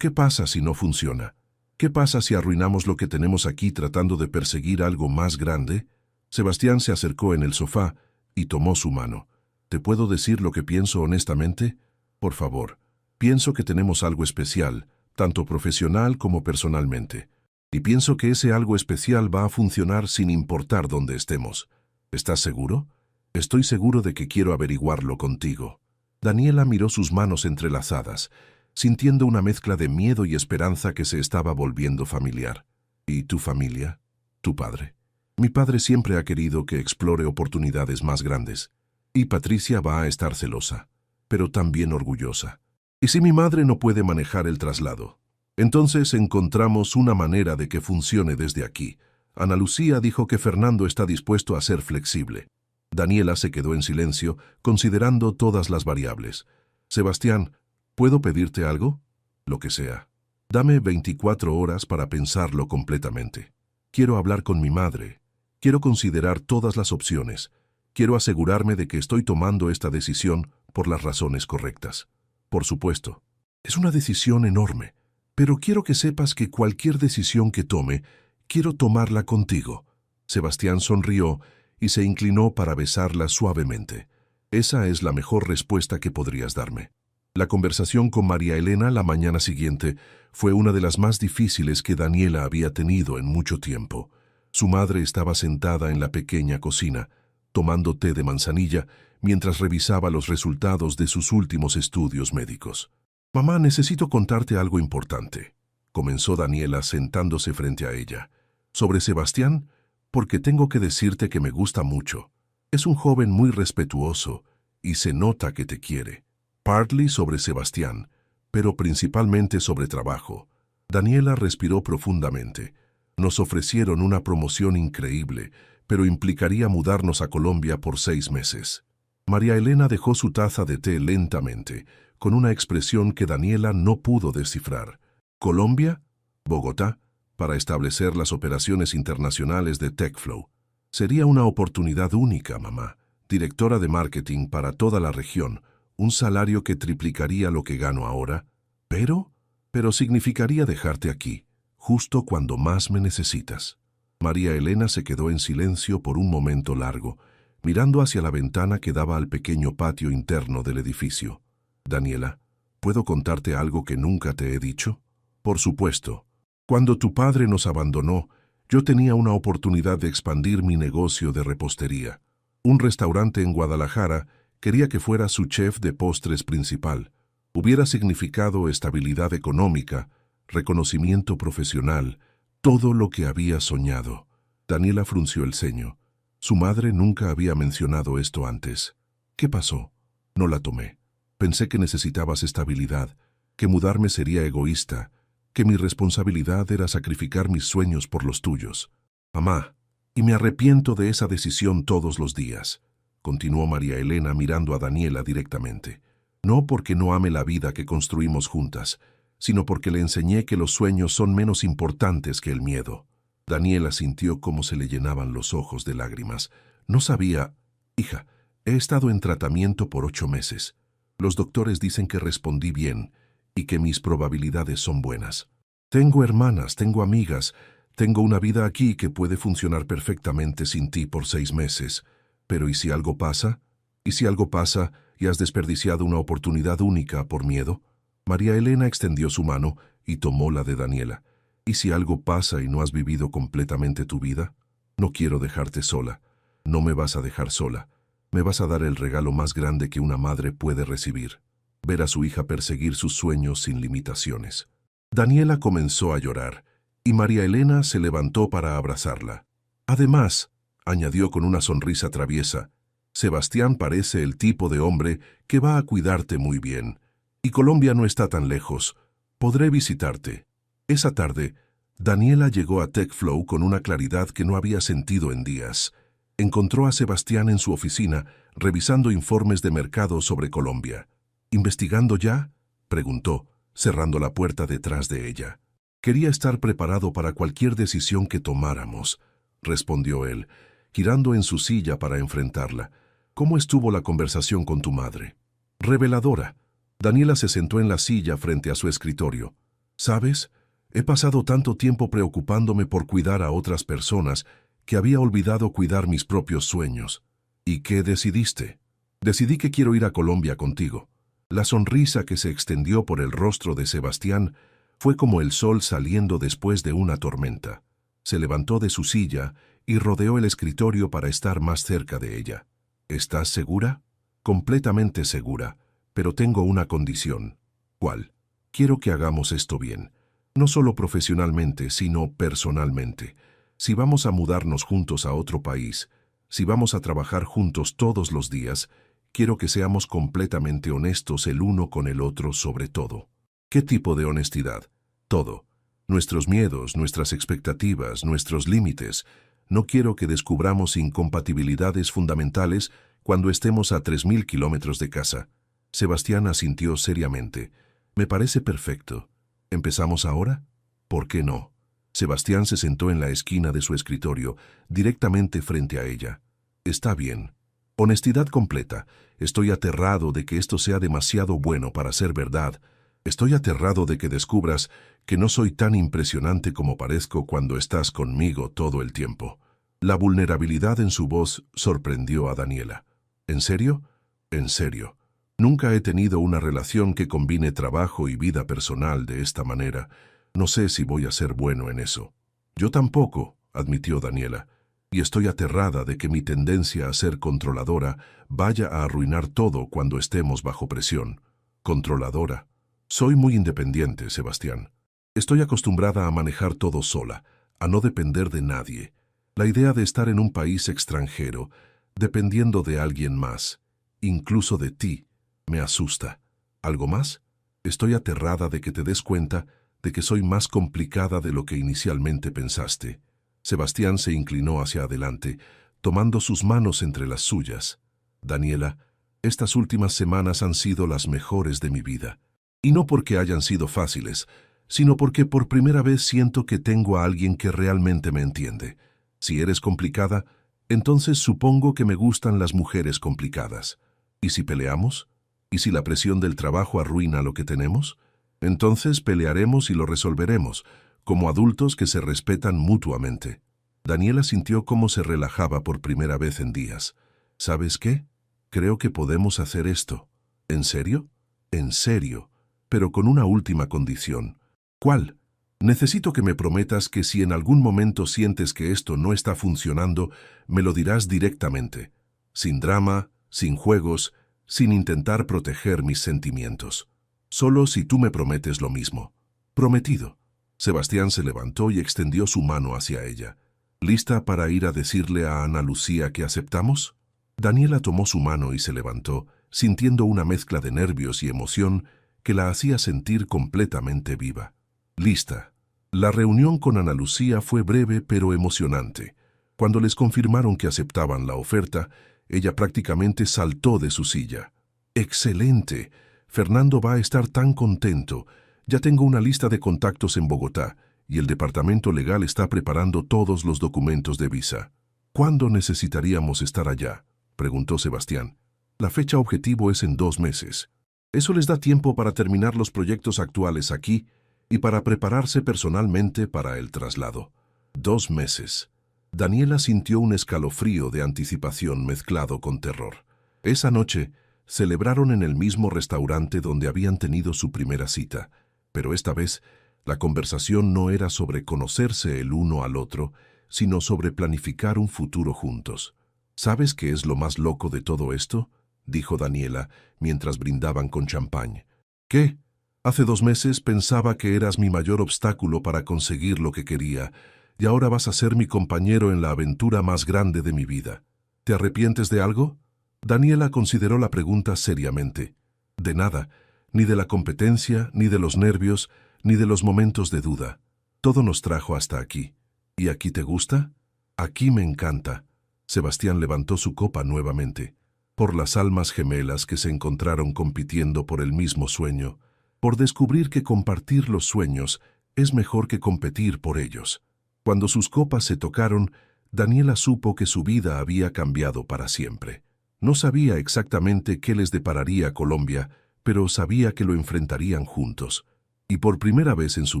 ¿qué pasa si no funciona? ¿Qué pasa si arruinamos lo que tenemos aquí tratando de perseguir algo más grande? Sebastián se acercó en el sofá y tomó su mano. ¿Te puedo decir lo que pienso honestamente? Por favor, pienso que tenemos algo especial, tanto profesional como personalmente. Y pienso que ese algo especial va a funcionar sin importar dónde estemos. ¿Estás seguro? Estoy seguro de que quiero averiguarlo contigo. Daniela miró sus manos entrelazadas, sintiendo una mezcla de miedo y esperanza que se estaba volviendo familiar. ¿Y tu familia? ¿Tu padre? Mi padre siempre ha querido que explore oportunidades más grandes. Y Patricia va a estar celosa, pero también orgullosa. ¿Y si mi madre no puede manejar el traslado? Entonces encontramos una manera de que funcione desde aquí. Ana Lucía dijo que Fernando está dispuesto a ser flexible. Daniela se quedó en silencio, considerando todas las variables. Sebastián, ¿puedo pedirte algo? Lo que sea. Dame 24 horas para pensarlo completamente. Quiero hablar con mi madre. Quiero considerar todas las opciones. Quiero asegurarme de que estoy tomando esta decisión por las razones correctas. Por supuesto, es una decisión enorme, pero quiero que sepas que cualquier decisión que tome, quiero tomarla contigo. Sebastián sonrió y se inclinó para besarla suavemente. Esa es la mejor respuesta que podrías darme. La conversación con María Elena la mañana siguiente fue una de las más difíciles que Daniela había tenido en mucho tiempo. Su madre estaba sentada en la pequeña cocina, tomando té de manzanilla, mientras revisaba los resultados de sus últimos estudios médicos. «Mamá, necesito contarte algo importante», comenzó Daniela sentándose frente a ella. «Sobre Sebastián, porque tengo que decirte que me gusta mucho. Es un joven muy respetuoso y se nota que te quiere. Partly sobre Sebastián, pero principalmente sobre trabajo». Daniela respiró profundamente. «Nos ofrecieron una promoción increíble, pero implicaría mudarnos a Colombia por 6 meses». María Elena dejó su taza de té lentamente, con una expresión que Daniela no pudo descifrar. «¿Colombia? ¿Bogotá? Para establecer las operaciones internacionales de TechFlow. Sería una oportunidad única, mamá. Directora de marketing para toda la región, un salario que triplicaría lo que gano ahora. Pero significaría dejarte aquí, justo cuando más me necesitas». María Elena se quedó en silencio por un momento largo, mirando hacia la ventana que daba al pequeño patio interno del edificio. «Daniela, ¿puedo contarte algo que nunca te he dicho?» «Por supuesto. Cuando tu padre nos abandonó, yo tenía una oportunidad de expandir mi negocio de repostería. Un restaurante en Guadalajara quería que fuera su chef de postres principal. Hubiera significado estabilidad económica, reconocimiento profesional, todo lo que había soñado». Daniela frunció el ceño. Su madre nunca había mencionado esto antes. «¿Qué pasó?» «No la tomé. Pensé que necesitabas estabilidad, que mudarme sería egoísta, que mi responsabilidad era sacrificar mis sueños por los tuyos. Mamá, y me arrepiento de esa decisión todos los días, continuó María Elena mirando a Daniela directamente. No porque no ame la vida que construimos juntas, sino porque le enseñé que los sueños son menos importantes que el miedo. Daniela sintió cómo se le llenaban los ojos de lágrimas. No sabía. Hija, he estado en tratamiento por 8 meses. Los doctores dicen que respondí bien y que mis probabilidades son buenas. Tengo hermanas, tengo amigas, tengo una vida aquí que puede funcionar perfectamente sin ti por 6 meses. Pero ¿y si algo pasa? ¿Y si algo pasa y has desperdiciado una oportunidad única por miedo? María Elena extendió su mano y tomó la de Daniela. ¿Y si algo pasa y no has vivido completamente tu vida? No quiero dejarte sola. No me vas a dejar sola. Me vas a dar el regalo más grande que una madre puede recibir. Ver a su hija perseguir sus sueños sin limitaciones. Daniela comenzó a llorar, y María Elena se levantó para abrazarla. Además, añadió con una sonrisa traviesa, Sebastián parece el tipo de hombre que va a cuidarte muy bien. Y Colombia no está tan lejos. Podré visitarte. Esa tarde, Daniela llegó a TechFlow con una claridad que no había sentido en días. Encontró a Sebastián en su oficina, revisando informes de mercado sobre Colombia. ¿Investigando ya?, preguntó, cerrando la puerta detrás de ella. Quería estar preparado para cualquier decisión que tomáramos, respondió él, girando en su silla para enfrentarla. ¿Cómo estuvo la conversación con tu madre? Reveladora. Daniela se sentó en la silla frente a su escritorio. ¿Sabes? He pasado tanto tiempo preocupándome por cuidar a otras personas que había olvidado cuidar mis propios sueños. ¿Y qué decidiste? Decidí que quiero ir a Colombia contigo. La sonrisa que se extendió por el rostro de Sebastián fue como el sol saliendo después de una tormenta. Se levantó de su silla y rodeó el escritorio para estar más cerca de ella. ¿Estás segura? Completamente segura, pero tengo una condición. ¿Cuál? Quiero que hagamos esto bien. No solo profesionalmente, sino personalmente. Si vamos a mudarnos juntos a otro país, si vamos a trabajar juntos todos los días, quiero que seamos completamente honestos el uno con el otro sobre todo. ¿Qué tipo de honestidad? Todo. Nuestros miedos, nuestras expectativas, nuestros límites. No quiero que descubramos incompatibilidades fundamentales cuando estemos a 3000 kilómetros de casa. Sebastián asintió seriamente. Me parece perfecto. ¿Empezamos ahora? ¿Por qué no? Sebastián se sentó en la esquina de su escritorio, directamente frente a ella. Está bien. Honestidad completa. Estoy aterrado de que esto sea demasiado bueno para ser verdad. Estoy aterrado de que descubras que no soy tan impresionante como parezco cuando estás conmigo todo el tiempo. La vulnerabilidad en su voz sorprendió a Daniela. ¿En serio? En serio. Nunca he tenido una relación que combine trabajo y vida personal de esta manera. No sé si voy a ser bueno en eso. Yo tampoco, admitió Daniela, y estoy aterrada de que mi tendencia a ser controladora vaya a arruinar todo cuando estemos bajo presión. Controladora. Soy muy independiente, Sebastián. Estoy acostumbrada a manejar todo sola, a no depender de nadie. La idea de estar en un país extranjero, dependiendo de alguien más, incluso de ti, me asusta. ¿Algo más? Estoy aterrada de que te des cuenta de que soy más complicada de lo que inicialmente pensaste. Sebastián se inclinó hacia adelante, tomando sus manos entre las suyas. Daniela, estas últimas semanas han sido las mejores de mi vida. Y no porque hayan sido fáciles, sino porque por primera vez siento que tengo a alguien que realmente me entiende. Si eres complicada, entonces supongo que me gustan las mujeres complicadas. ¿Y si peleamos? ¿Y si la presión del trabajo arruina lo que tenemos? Entonces pelearemos y lo resolveremos, como adultos que se respetan mutuamente. Daniela sintió cómo se relajaba por primera vez en días. ¿Sabes qué? Creo que podemos hacer esto. ¿En serio? En serio, pero con una última condición. ¿Cuál? Necesito que me prometas que si en algún momento sientes que esto no está funcionando, me lo dirás directamente. Sin drama, sin juegos, sin intentar proteger mis sentimientos. Solo si tú me prometes lo mismo. Prometido. Sebastián se levantó y extendió su mano hacia ella. ¿Lista para ir a decirle a Ana Lucía que aceptamos? Daniela tomó su mano y se levantó, sintiendo una mezcla de nervios y emoción que la hacía sentir completamente viva. Lista. La reunión con Ana Lucía fue breve pero emocionante. Cuando les confirmaron que aceptaban la oferta, ella prácticamente saltó de su silla. ¡Excelente! Fernando va a estar tan contento. Ya tengo una lista de contactos en Bogotá y el departamento legal está preparando todos los documentos de visa. ¿Cuándo necesitaríamos estar allá?, preguntó Sebastián. La fecha objetivo es en 2 meses. Eso les da tiempo para terminar los proyectos actuales aquí y para prepararse personalmente para el traslado. 2 meses. Daniela sintió un escalofrío de anticipación mezclado con terror. Esa noche, celebraron en el mismo restaurante donde habían tenido su primera cita, pero esta vez la conversación no era sobre conocerse el uno al otro, sino sobre planificar un futuro juntos. ¿Sabes qué es lo más loco de todo esto?, dijo Daniela mientras brindaban con champán. ¿Qué? Hace 2 meses pensaba que eras mi mayor obstáculo para conseguir lo que quería, y ahora vas a ser mi compañero en la aventura más grande de mi vida. ¿Te arrepientes de algo? Daniela consideró la pregunta seriamente. De nada, ni de la competencia, ni de los nervios, ni de los momentos de duda. Todo nos trajo hasta aquí. ¿Y aquí te gusta? Aquí me encanta. Sebastián levantó su copa nuevamente. Por las almas gemelas que se encontraron compitiendo por el mismo sueño, por descubrir que compartir los sueños es mejor que competir por ellos. Cuando sus copas se tocaron, Daniela supo que su vida había cambiado para siempre. No sabía exactamente qué les depararía Colombia, pero sabía que lo enfrentarían juntos. Y por primera vez en su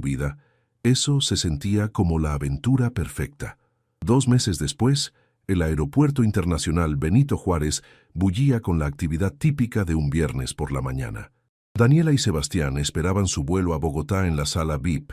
vida, eso se sentía como la aventura perfecta. 2 meses después, el Aeropuerto Internacional Benito Juárez bullía con la actividad típica de un viernes por la mañana. Daniela y Sebastián esperaban su vuelo a Bogotá en la sala VIP,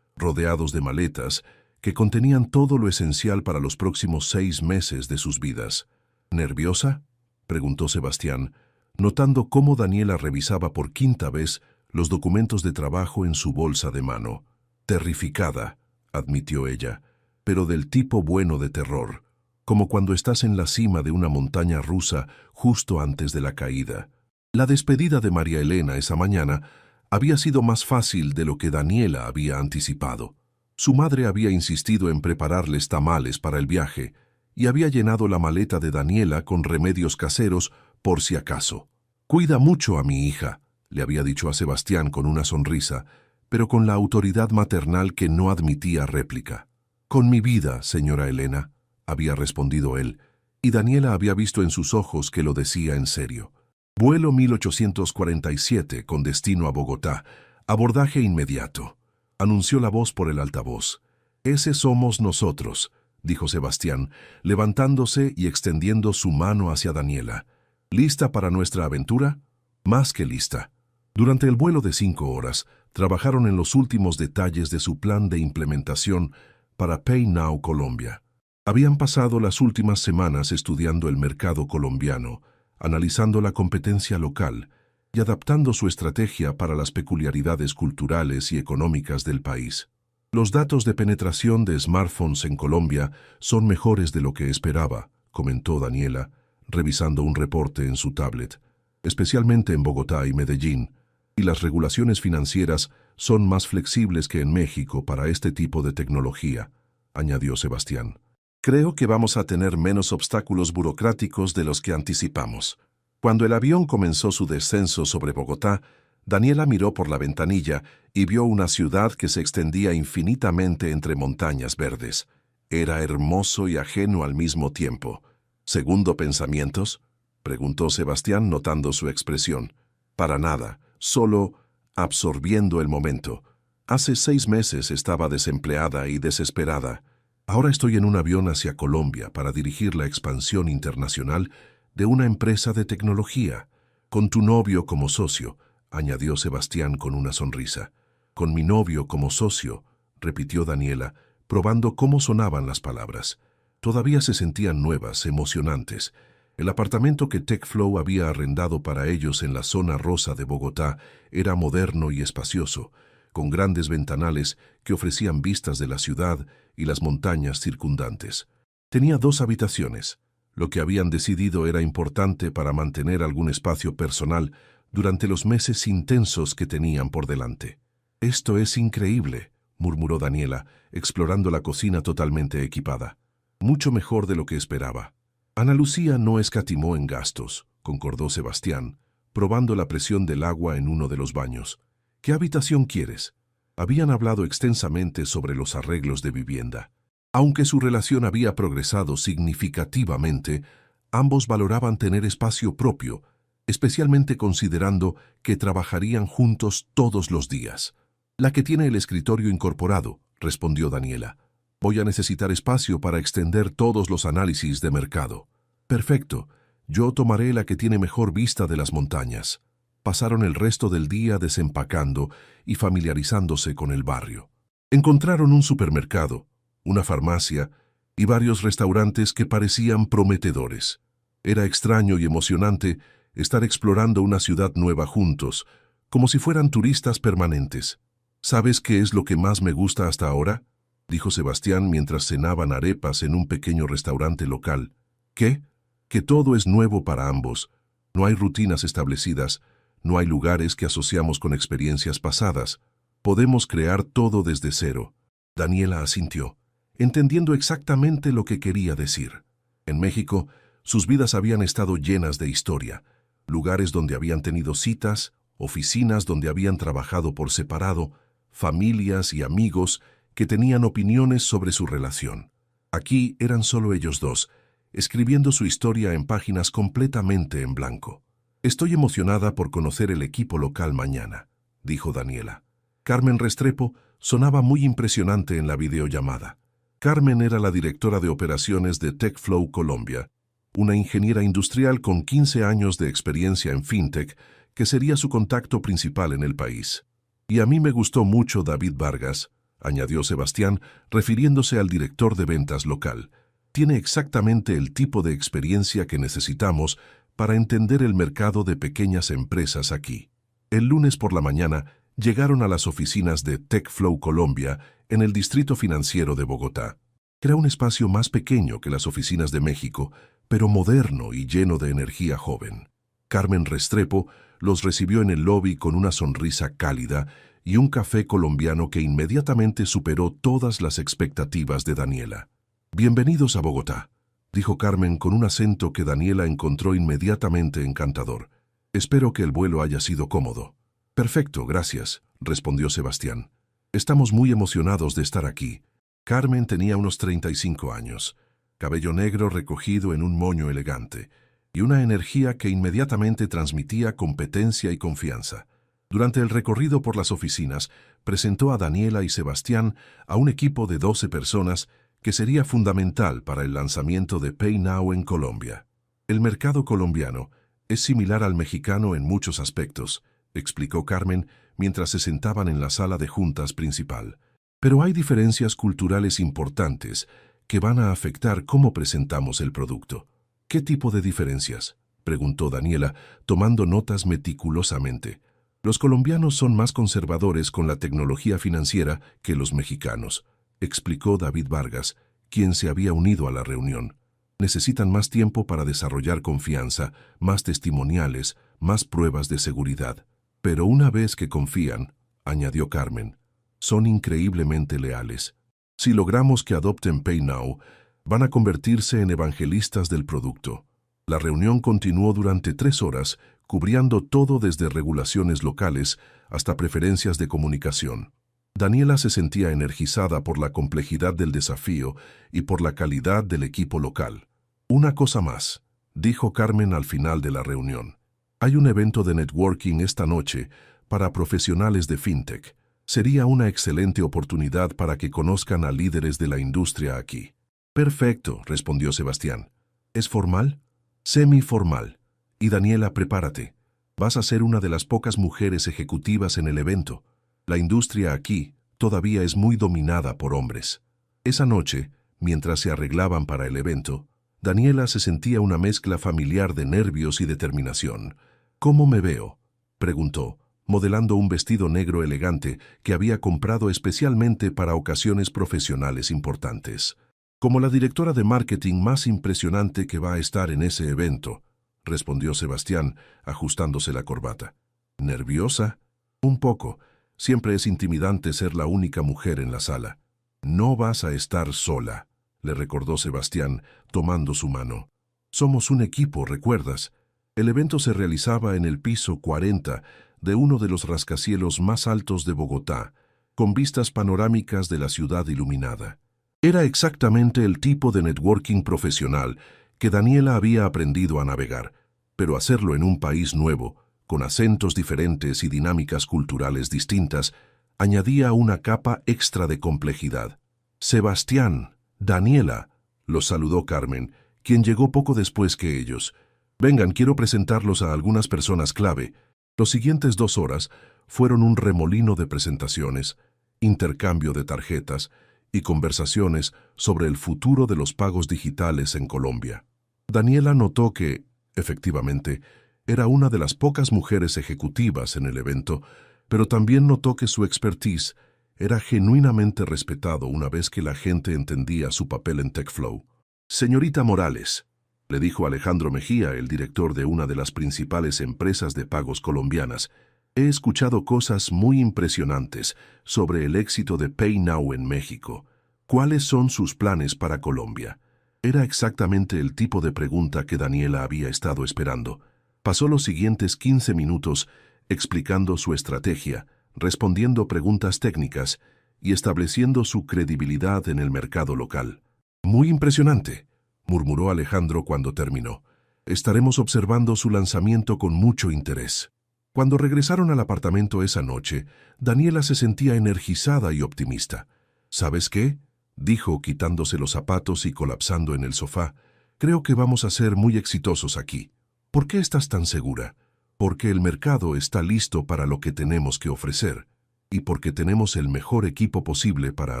rodeados de maletas que contenían todo lo esencial para los próximos 6 meses de sus vidas. ¿Nerviosa?, preguntó Sebastián, notando cómo Daniela revisaba por 5ª vez los documentos de trabajo en su bolsa de mano. Terrificada, admitió ella, pero del tipo bueno de terror, como cuando estás en la cima de una montaña rusa justo antes de la caída. La despedida de María Elena esa mañana había sido más fácil de lo que Daniela había anticipado. Su madre había insistido en prepararles tamales para el viaje y había llenado la maleta de Daniela con remedios caseros por si acaso. «Cuida mucho a mi hija», le había dicho a Sebastián con una sonrisa, pero con la autoridad maternal que no admitía réplica. «Con mi vida, señora Elena», había respondido él, y Daniela había visto en sus ojos que lo decía en serio. Vuelo 1847 con destino a Bogotá. Abordaje inmediato, anunció la voz por el altavoz. «Ese somos nosotros», dijo Sebastián, levantándose y extendiendo su mano hacia Daniela. «¿Lista para nuestra aventura?» «Más que lista». Durante el vuelo de 5 horas, trabajaron en los últimos detalles de su plan de implementación para Pay Now Colombia. Habían pasado las últimas semanas estudiando el mercado colombiano, analizando la competencia local y adaptando su estrategia para las peculiaridades culturales y económicas del país. «Los datos de penetración de smartphones en Colombia son mejores de lo que esperaba», comentó Daniela, revisando un reporte en su tablet, «especialmente en Bogotá y Medellín, y las regulaciones financieras son más flexibles que en México para este tipo de tecnología», añadió Sebastián. «Creo que vamos a tener menos obstáculos burocráticos de los que anticipamos». Cuando el avión comenzó su descenso sobre Bogotá, Daniela miró por la ventanilla y vio una ciudad que se extendía infinitamente entre montañas verdes. Era hermoso y ajeno al mismo tiempo. «¿Segundo pensamientos?», preguntó Sebastián notando su expresión. «Para nada, solo absorbiendo el momento. Hace 6 meses estaba desempleada y desesperada. Ahora estoy en un avión hacia Colombia para dirigir la expansión internacional de una empresa de tecnología, con tu novio como socio», añadió Sebastián con una sonrisa. «Con mi novio como socio», repitió Daniela, probando cómo sonaban las palabras. Todavía se sentían nuevas, emocionantes. El apartamento que TechFlow había arrendado para ellos en la zona rosa de Bogotá era moderno y espacioso, con grandes ventanales que ofrecían vistas de la ciudad y las montañas circundantes. Tenía 2 habitaciones. Lo que habían decidido era importante para mantener algún espacio personal durante los meses intensos que tenían por delante. «Esto es increíble», murmuró Daniela, explorando la cocina totalmente equipada. Mucho mejor de lo que esperaba. Ana Lucía no escatimó en gastos, concordó Sebastián, probando la presión del agua en uno de los baños. ¿Qué habitación quieres? Habían hablado extensamente sobre los arreglos de vivienda. Aunque su relación había progresado significativamente, ambos valoraban tener espacio propio, especialmente considerando que trabajarían juntos todos los días. La que tiene el escritorio incorporado, respondió Daniela. Voy a necesitar espacio para extender todos los análisis de mercado. Perfecto, yo tomaré la que tiene mejor vista de las montañas. Pasaron el resto del día desempacando y familiarizándose con el barrio. Encontraron un supermercado, una farmacia y varios restaurantes que parecían prometedores. Era extraño y emocionante estar explorando una ciudad nueva juntos, como si fueran turistas permanentes. ¿Sabes qué es lo que más me gusta hasta ahora?, dijo Sebastián mientras cenaban arepas en un pequeño restaurante local. ¿Qué? Que todo es nuevo para ambos. No hay rutinas establecidas, no hay lugares que asociamos con experiencias pasadas. Podemos crear todo desde cero. Daniela asintió, entendiendo exactamente lo que quería decir. En México, sus vidas habían estado llenas de historia, lugares donde habían tenido citas, oficinas donde habían trabajado por separado, familias y amigos que tenían opiniones sobre su relación. Aquí eran solo ellos dos, escribiendo su historia en páginas completamente en blanco. Estoy emocionada por conocer el equipo local mañana, dijo Daniela. Carmen Restrepo sonaba muy impresionante en la videollamada. Carmen era la directora de operaciones de TechFlow Colombia, una ingeniera industrial con 15 años de experiencia en fintech, que sería su contacto principal en el país. Y a mí me gustó mucho David Vargas, añadió Sebastián, refiriéndose al director de ventas local. Tiene exactamente el tipo de experiencia que necesitamos para entender el mercado de pequeñas empresas aquí. El lunes por la mañana llegaron a las oficinas de TechFlow Colombia en el Distrito Financiero de Bogotá. Era un espacio más pequeño que las oficinas de México, pero moderno y lleno de energía joven. Carmen Restrepo los recibió en el lobby con una sonrisa cálida y un café colombiano que inmediatamente superó todas las expectativas de Daniela. «Bienvenidos a Bogotá», dijo Carmen con un acento que Daniela encontró inmediatamente encantador. «Espero que el vuelo haya sido cómodo». «Perfecto, gracias», respondió Sebastián. «Estamos muy emocionados de estar aquí». Carmen tenía unos 35 años, cabello negro recogido en un moño elegante, y una energía que inmediatamente transmitía competencia y confianza. Durante el recorrido por las oficinas, presentó a Daniela y Sebastián a un equipo de 12 personas que sería fundamental para el lanzamiento de PayNow en Colombia. El mercado colombiano es similar al mexicano en muchos aspectos, explicó Carmen mientras se sentaban en la sala de juntas principal. Pero hay diferencias culturales importantes que van a afectar cómo presentamos el producto. ¿Qué tipo de diferencias?, preguntó Daniela, tomando notas meticulosamente. Los colombianos son más conservadores con la tecnología financiera que los mexicanos, explicó David Vargas, quien se había unido a la reunión. Necesitan más tiempo para desarrollar confianza, más testimoniales, más pruebas de seguridad. Pero una vez que confían, añadió Carmen, son increíblemente leales. Si logramos que adopten PayNow, van a convertirse en evangelistas del producto. La reunión continuó durante 3 horas, cubriendo todo desde regulaciones locales hasta preferencias de comunicación. Daniela se sentía energizada por la complejidad del desafío y por la calidad del equipo local. «Una cosa más», dijo Carmen al final de la reunión. «Hay un evento de networking esta noche para profesionales de fintech. Sería una excelente oportunidad para que conozcan a líderes de la industria aquí». «Perfecto», respondió Sebastián. «¿Es formal?» «Semi-formal. Y Daniela, prepárate. Vas a ser una de las pocas mujeres ejecutivas en el evento. La industria aquí todavía es muy dominada por hombres». Esa noche, mientras se arreglaban para el evento, Daniela se sentía una mezcla familiar de nervios y determinación. «¿Cómo me veo?», preguntó, modelando un vestido negro elegante que había comprado especialmente para ocasiones profesionales importantes. «Como la directora de marketing más impresionante que va a estar en ese evento», respondió Sebastián, ajustándose la corbata. «¿Nerviosa?» «Un poco. Siempre es intimidante ser la única mujer en la sala. No vas a estar sola, le recordó Sebastián, tomando su mano. Somos un equipo, ¿recuerdas? El evento se realizaba en el piso 40 de uno de los rascacielos más altos de Bogotá, con vistas panorámicas de la ciudad iluminada. Era exactamente el tipo de networking profesional que Daniela había aprendido a navegar, pero hacerlo en un país nuevo, con acentos diferentes y dinámicas culturales distintas, añadía una capa extra de complejidad. Sebastián, Daniela, los saludó Carmen, quien llegó poco después que ellos. Vengan, quiero presentarlos a algunas personas clave. Los siguientes 2 horas fueron un remolino de presentaciones, intercambio de tarjetas y conversaciones sobre el futuro de los pagos digitales en Colombia. Daniela notó que, efectivamente, era una de las pocas mujeres ejecutivas en el evento, pero también notó que su expertise era genuinamente respetado una vez que la gente entendía su papel en TechFlow. Señorita Morales, le dijo Alejandro Mejía, el director de una de las principales empresas de pagos colombianas, he escuchado cosas muy impresionantes sobre el éxito de PayNow en México. ¿Cuáles son sus planes para Colombia? Era exactamente el tipo de pregunta que Daniela había estado esperando. Pasó los siguientes 15 minutos explicando su estrategia, respondiendo preguntas técnicas y estableciendo su credibilidad en el mercado local. Muy impresionante, murmuró Alejandro cuando terminó. Estaremos observando su lanzamiento con mucho interés. Cuando regresaron al apartamento esa noche, Daniela se sentía energizada y optimista. ¿Sabes qué?, dijo quitándose los zapatos y colapsando en el sofá. Creo que vamos a ser muy exitosos aquí. ¿Por qué estás tan segura? Porque el mercado está listo para lo que tenemos que ofrecer y porque tenemos el mejor equipo posible para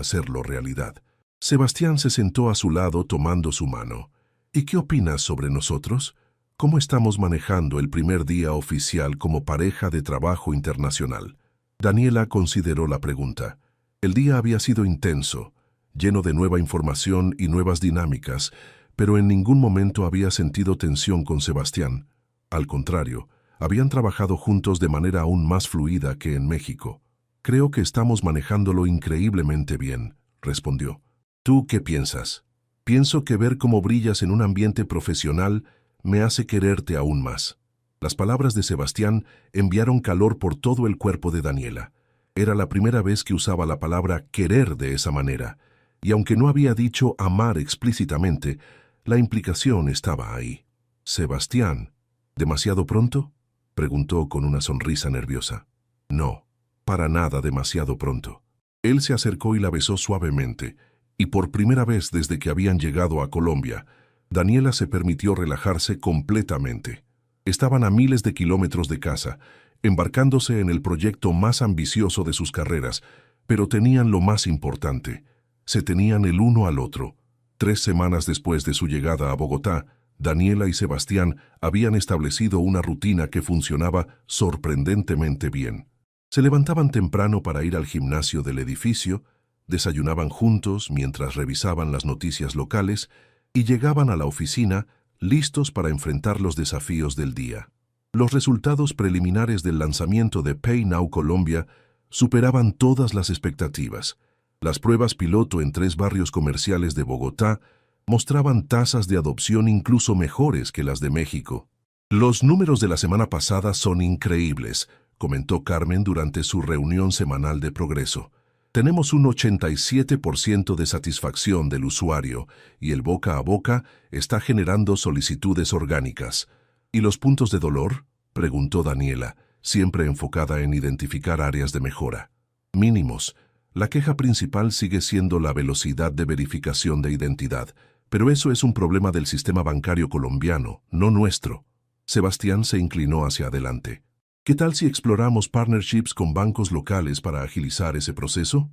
hacerlo realidad. Sebastián se sentó a su lado tomando su mano. ¿Y qué opinas sobre nosotros? ¿Cómo estamos manejando el primer día oficial como pareja de trabajo internacional? Daniela consideró la pregunta. El día había sido intenso, lleno de nueva información y nuevas dinámicas, pero en ningún momento había sentido tensión con Sebastián. Al contrario, habían trabajado juntos de manera aún más fluida que en México. Creo que estamos manejándolo increíblemente bien, respondió. ¿Tú qué piensas? Pienso que ver cómo brillas en un ambiente profesional me hace quererte aún más. Las palabras de Sebastián enviaron calor por todo el cuerpo de Daniela. Era la primera vez que usaba la palabra querer de esa manera, y aunque no había dicho amar explícitamente, la implicación estaba ahí. Sebastián, ¿demasiado pronto?, preguntó con una sonrisa nerviosa. No, para nada demasiado pronto. Él se acercó y la besó suavemente, y por primera vez desde que habían llegado a Colombia, Daniela se permitió relajarse completamente. Estaban a miles de kilómetros de casa, embarcándose en el proyecto más ambicioso de sus carreras, pero tenían lo más importante. Se tenían el uno al otro. 3 semanas después de su llegada a Bogotá, Daniela y Sebastián habían establecido una rutina que funcionaba sorprendentemente bien. Se levantaban temprano para ir al gimnasio del edificio, desayunaban juntos mientras revisaban las noticias locales y llegaban a la oficina listos para enfrentar los desafíos del día. Los resultados preliminares del lanzamiento de PayNow Colombia superaban todas las expectativas. Las pruebas piloto en 3 barrios comerciales de Bogotá mostraban tasas de adopción incluso mejores que las de México. Los números de la semana pasada son increíbles, comentó Carmen durante su reunión semanal de progreso. Tenemos un 87% de satisfacción del usuario y el boca a boca está generando solicitudes orgánicas. ¿Y los puntos de dolor?, preguntó Daniela, siempre enfocada en identificar áreas de mejora. Mínimos. La queja principal sigue siendo la velocidad de verificación de identidad, pero eso es un problema del sistema bancario colombiano, no nuestro. Sebastián se inclinó hacia adelante. ¿Qué tal si exploramos partnerships con bancos locales para agilizar ese proceso?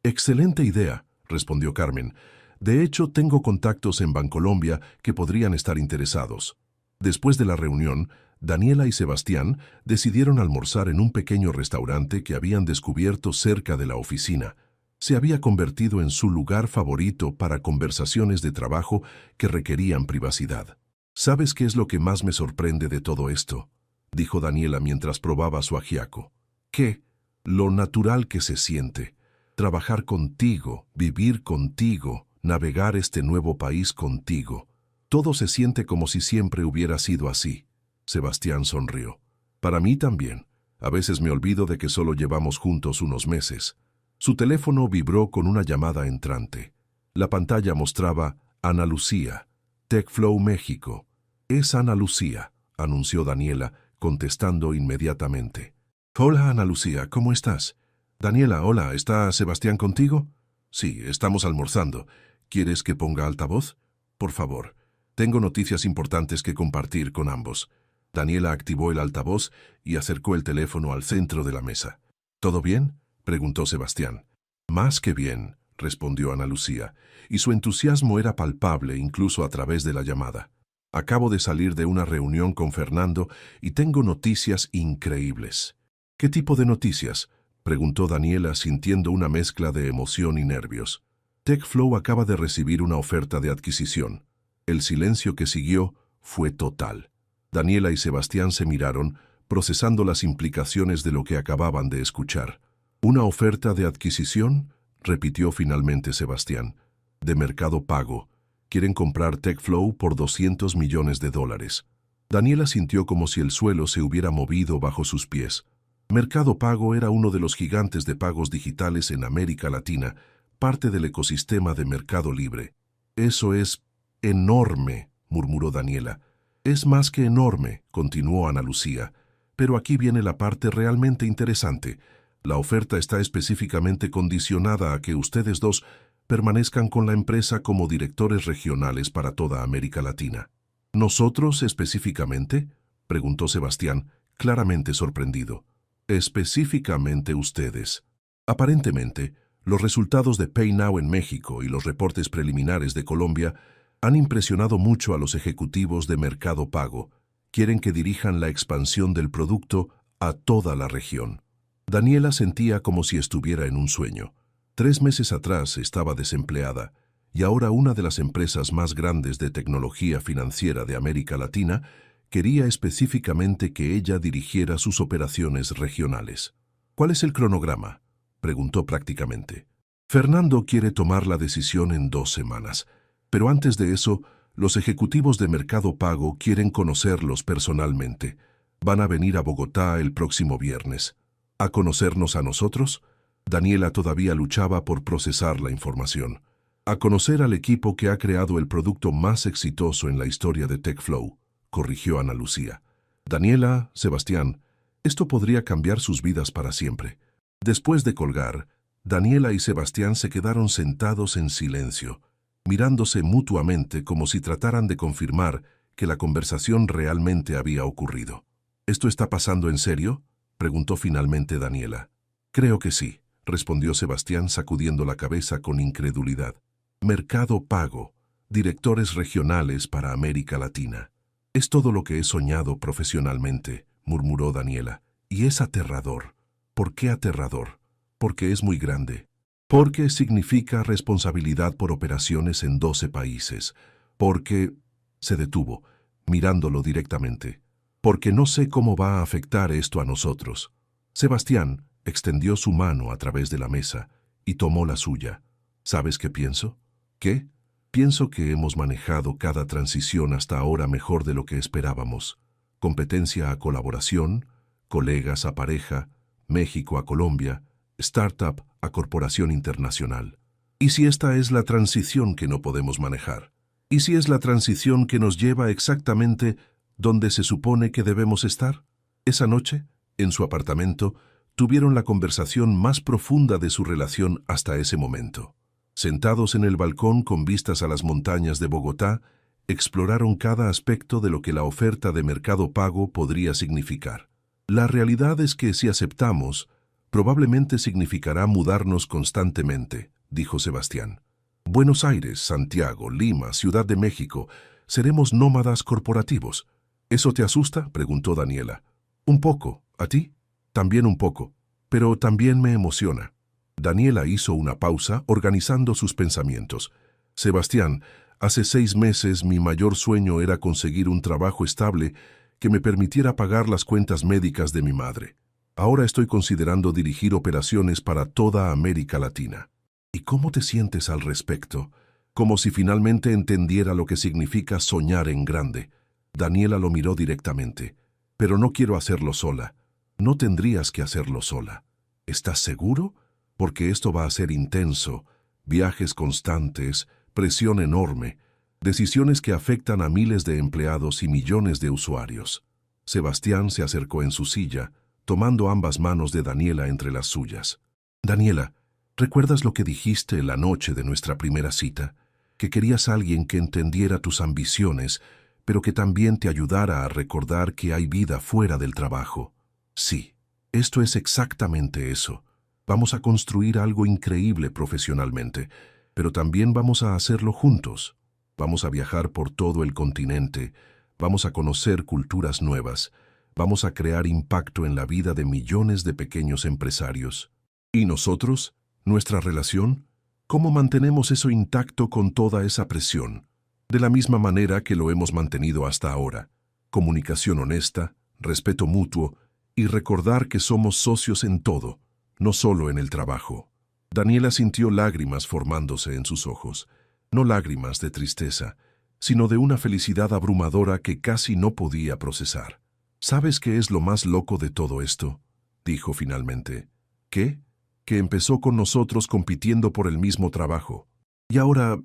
Excelente idea, respondió Carmen. De hecho, tengo contactos en Bancolombia que podrían estar interesados. Después de la reunión, Daniela y Sebastián decidieron almorzar en un pequeño restaurante que habían descubierto cerca de la oficina. Se había convertido en su lugar favorito para conversaciones de trabajo que requerían privacidad. ¿Sabes qué es lo que más me sorprende de todo esto?, dijo Daniela mientras probaba su ajiaco. ¿Qué? lo natural que se siente. Trabajar contigo, vivir contigo, navegar este nuevo país contigo. Todo se siente como si siempre hubiera sido así. Sebastián sonrió. Para mí también. A veces me olvido de que solo llevamos juntos unos meses. Su teléfono vibró con una llamada entrante. La pantalla mostraba Ana Lucía, TechFlow México. Es Ana Lucía, anunció Daniela, contestando inmediatamente. Hola, Ana Lucía, ¿cómo estás? Daniela, hola, ¿está Sebastián contigo? Sí, estamos almorzando. ¿Quieres que ponga altavoz? Por favor. Tengo noticias importantes que compartir con ambos. Daniela activó el altavoz y acercó el teléfono al centro de la mesa. ¿Todo bien?, preguntó Sebastián. Más que bien, respondió Ana Lucía, y su entusiasmo era palpable incluso a través de la llamada. Acabo de salir de una reunión con Fernando y tengo noticias increíbles. ¿Qué tipo de noticias?, preguntó Daniela sintiendo una mezcla de emoción y nervios. TechFlow acaba de recibir una oferta de adquisición. El silencio que siguió fue total. Daniela y Sebastián se miraron, procesando las implicaciones de lo que acababan de escuchar. ¿Una oferta de adquisición?, repitió finalmente Sebastián. De Mercado Pago. Quieren comprar TechFlow por $200 millones. Daniela sintió como si el suelo se hubiera movido bajo sus pies. Mercado Pago era uno de los gigantes de pagos digitales en América Latina, parte del ecosistema de Mercado Libre. Eso es enorme, murmuró Daniela. Es más que enorme, continuó Ana Lucía. Pero aquí viene la parte realmente interesante. La oferta está específicamente condicionada a que ustedes dos permanezcan con la empresa como directores regionales para toda América Latina. ¿Nosotros específicamente?, preguntó Sebastián, claramente sorprendido. Específicamente ustedes. Aparentemente, los resultados de PayNow en México y los reportes preliminares de Colombia han impresionado mucho a los ejecutivos de Mercado Pago. Quieren que dirijan la expansión del producto a toda la región. Daniela sentía como si estuviera en un sueño. 3 meses atrás estaba desempleada y ahora una de las empresas más grandes de tecnología financiera de América Latina quería específicamente que ella dirigiera sus operaciones regionales. ¿Cuál es el cronograma?, preguntó prácticamente. Fernando quiere tomar la decisión en 2 semanas, pero antes de eso, los ejecutivos de Mercado Pago quieren conocerlos personalmente. Van a venir a Bogotá el próximo viernes. ¿A conocernos a nosotros? Daniela todavía luchaba por procesar la información. A conocer al equipo que ha creado el producto más exitoso en la historia de TechFlow, corrigió Ana Lucía. Daniela, Sebastián, esto podría cambiar sus vidas para siempre. Después de colgar, Daniela y Sebastián se quedaron sentados en silencio, mirándose mutuamente como si trataran de confirmar que la conversación realmente había ocurrido. ¿Esto está pasando en serio?, preguntó finalmente Daniela. Creo que sí, respondió Sebastián sacudiendo la cabeza con incredulidad. Mercado Pago, directores regionales para América Latina. Es todo lo que he soñado profesionalmente, murmuró Daniela, y es aterrador. ¿Por qué aterrador? Porque es muy grande. Porque significa responsabilidad por operaciones en 12 países. Porque... Se detuvo, mirándolo directamente. Porque no sé cómo va a afectar esto a nosotros. Sebastián extendió su mano a través de la mesa y tomó la suya. ¿Sabes qué pienso? ¿Qué? Pienso que hemos manejado cada transición hasta ahora mejor de lo que esperábamos. Competencia a colaboración, colegas a pareja, México a Colombia, startup a corporación internacional. ¿Y si esta es la transición que no podemos manejar? ¿Y si es la transición que nos lleva exactamente donde se supone que debemos estar? Esa noche, en su apartamento, tuvieron la conversación más profunda de su relación hasta ese momento. Sentados en el balcón con vistas a las montañas de Bogotá, exploraron cada aspecto de lo que la oferta de Mercado Pago podría significar. La realidad es que si aceptamos, probablemente significará mudarnos constantemente, dijo Sebastián. Buenos Aires, Santiago, Lima, Ciudad de México, seremos nómadas corporativos. ¿Eso te asusta?, preguntó Daniela. Un poco. ¿A ti? También un poco. Pero también me emociona. Daniela hizo una pausa, organizando sus pensamientos. Sebastián, hace 6 meses mi mayor sueño era conseguir un trabajo estable que me permitiera pagar las cuentas médicas de mi madre. Ahora estoy considerando dirigir operaciones para toda América Latina. ¿Y cómo te sientes al respecto? Como si finalmente entendiera lo que significa soñar en grande. Daniela lo miró directamente. Pero no quiero hacerlo sola. No tendrías que hacerlo sola. ¿Estás seguro? Porque esto va a ser intenso. Viajes constantes, presión enorme, decisiones que afectan a miles de empleados y millones de usuarios. Sebastián se acercó en su silla, tomando ambas manos de Daniela entre las suyas. Daniela, ¿recuerdas lo que dijiste la noche de nuestra primera cita? Que querías a alguien que entendiera tus ambiciones, pero que también te ayudara a recordar que hay vida fuera del trabajo. Sí, esto es exactamente eso. Vamos a construir algo increíble profesionalmente, pero también vamos a hacerlo juntos. Vamos a viajar por todo el continente, vamos a conocer culturas nuevas, vamos a crear impacto en la vida de millones de pequeños empresarios. ¿Y nosotros? ¿Nuestra relación? ¿Cómo mantenemos eso intacto con toda esa presión? De la misma manera que lo hemos mantenido hasta ahora. Comunicación honesta, respeto mutuo y recordar que somos socios en todo, no solo en el trabajo. Daniela sintió lágrimas formándose en sus ojos, no lágrimas de tristeza, sino de una felicidad abrumadora que casi no podía procesar. ¿Sabes qué es lo más loco de todo esto?, dijo finalmente. ¿Qué? Que empezó con nosotros compitiendo por el mismo trabajo. ¿Y ahora?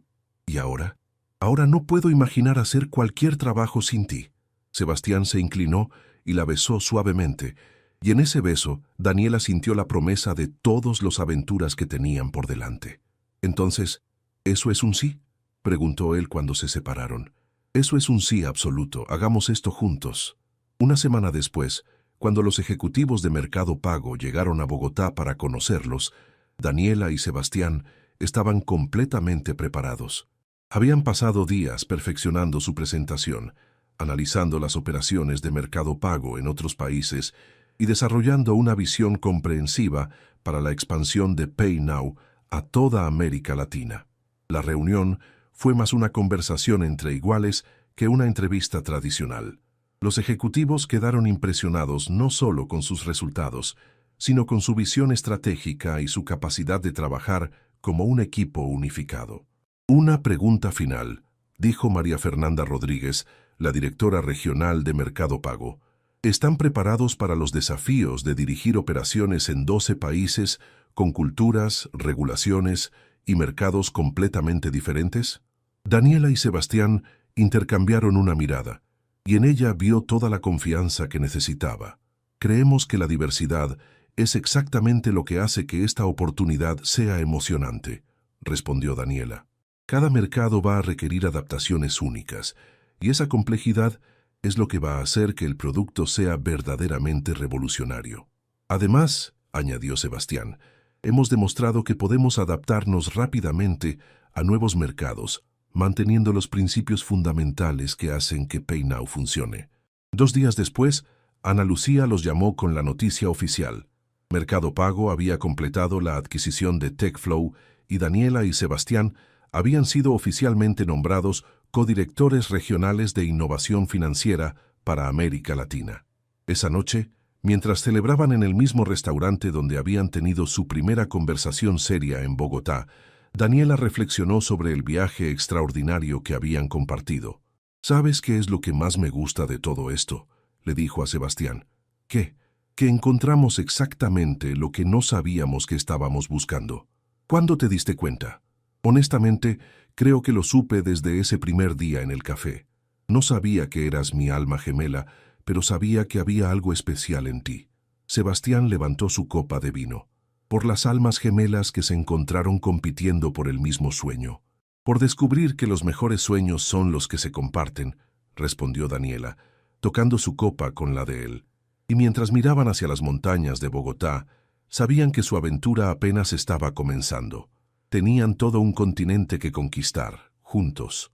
Ahora no puedo imaginar hacer cualquier trabajo sin ti. Sebastián se inclinó y la besó suavemente, y en ese beso Daniela sintió la promesa de todas las aventuras que tenían por delante. Entonces, ¿eso es un sí?, preguntó él cuando se separaron. Eso es un sí absoluto, hagamos esto juntos. Una semana después, cuando los ejecutivos de Mercado Pago llegaron a Bogotá para conocerlos, Daniela y Sebastián estaban completamente preparados. Habían pasado días perfeccionando su presentación, analizando las operaciones de Mercado Pago en otros países y desarrollando una visión comprensiva para la expansión de PayNow a toda América Latina. La reunión fue más una conversación entre iguales que una entrevista tradicional. Los ejecutivos quedaron impresionados no solo con sus resultados, sino con su visión estratégica y su capacidad de trabajar como un equipo unificado. Una pregunta final, dijo María Fernanda Rodríguez, la directora regional de Mercado Pago. ¿Están preparados para los desafíos de dirigir operaciones en 12 países con culturas, regulaciones y mercados completamente diferentes? Daniela y Sebastián intercambiaron una mirada, y en ella vio toda la confianza que necesitaba. Creemos que la diversidad es exactamente lo que hace que esta oportunidad sea emocionante, respondió Daniela. Cada mercado va a requerir adaptaciones únicas, y esa complejidad es lo que va a hacer que el producto sea verdaderamente revolucionario. Además, añadió Sebastián, hemos demostrado que podemos adaptarnos rápidamente a nuevos mercados, manteniendo los principios fundamentales que hacen que PayNow funcione. 2 días después, Ana Lucía los llamó con la noticia oficial. Mercado Pago había completado la adquisición de TechFlow y Daniela y Sebastián habían sido oficialmente nombrados codirectores regionales de innovación financiera para América Latina. Esa noche, mientras celebraban en el mismo restaurante donde habían tenido su primera conversación seria en Bogotá, Daniela reflexionó sobre el viaje extraordinario que habían compartido. ¿Sabes qué es lo que más me gusta de todo esto?, le dijo a Sebastián. ¿Qué? Que encontramos exactamente lo que no sabíamos que estábamos buscando. ¿Cuándo te diste cuenta? Honestamente, creo que lo supe desde ese primer día en el café. No sabía que eras mi alma gemela, pero sabía que había algo especial en ti. Sebastián levantó su copa de vino. Por las almas gemelas que se encontraron compitiendo por el mismo sueño. Por descubrir que los mejores sueños son los que se comparten, respondió Daniela, tocando su copa con la de él. Y mientras miraban hacia las montañas de Bogotá, sabían que su aventura apenas estaba comenzando. Tenían todo un continente que conquistar, juntos.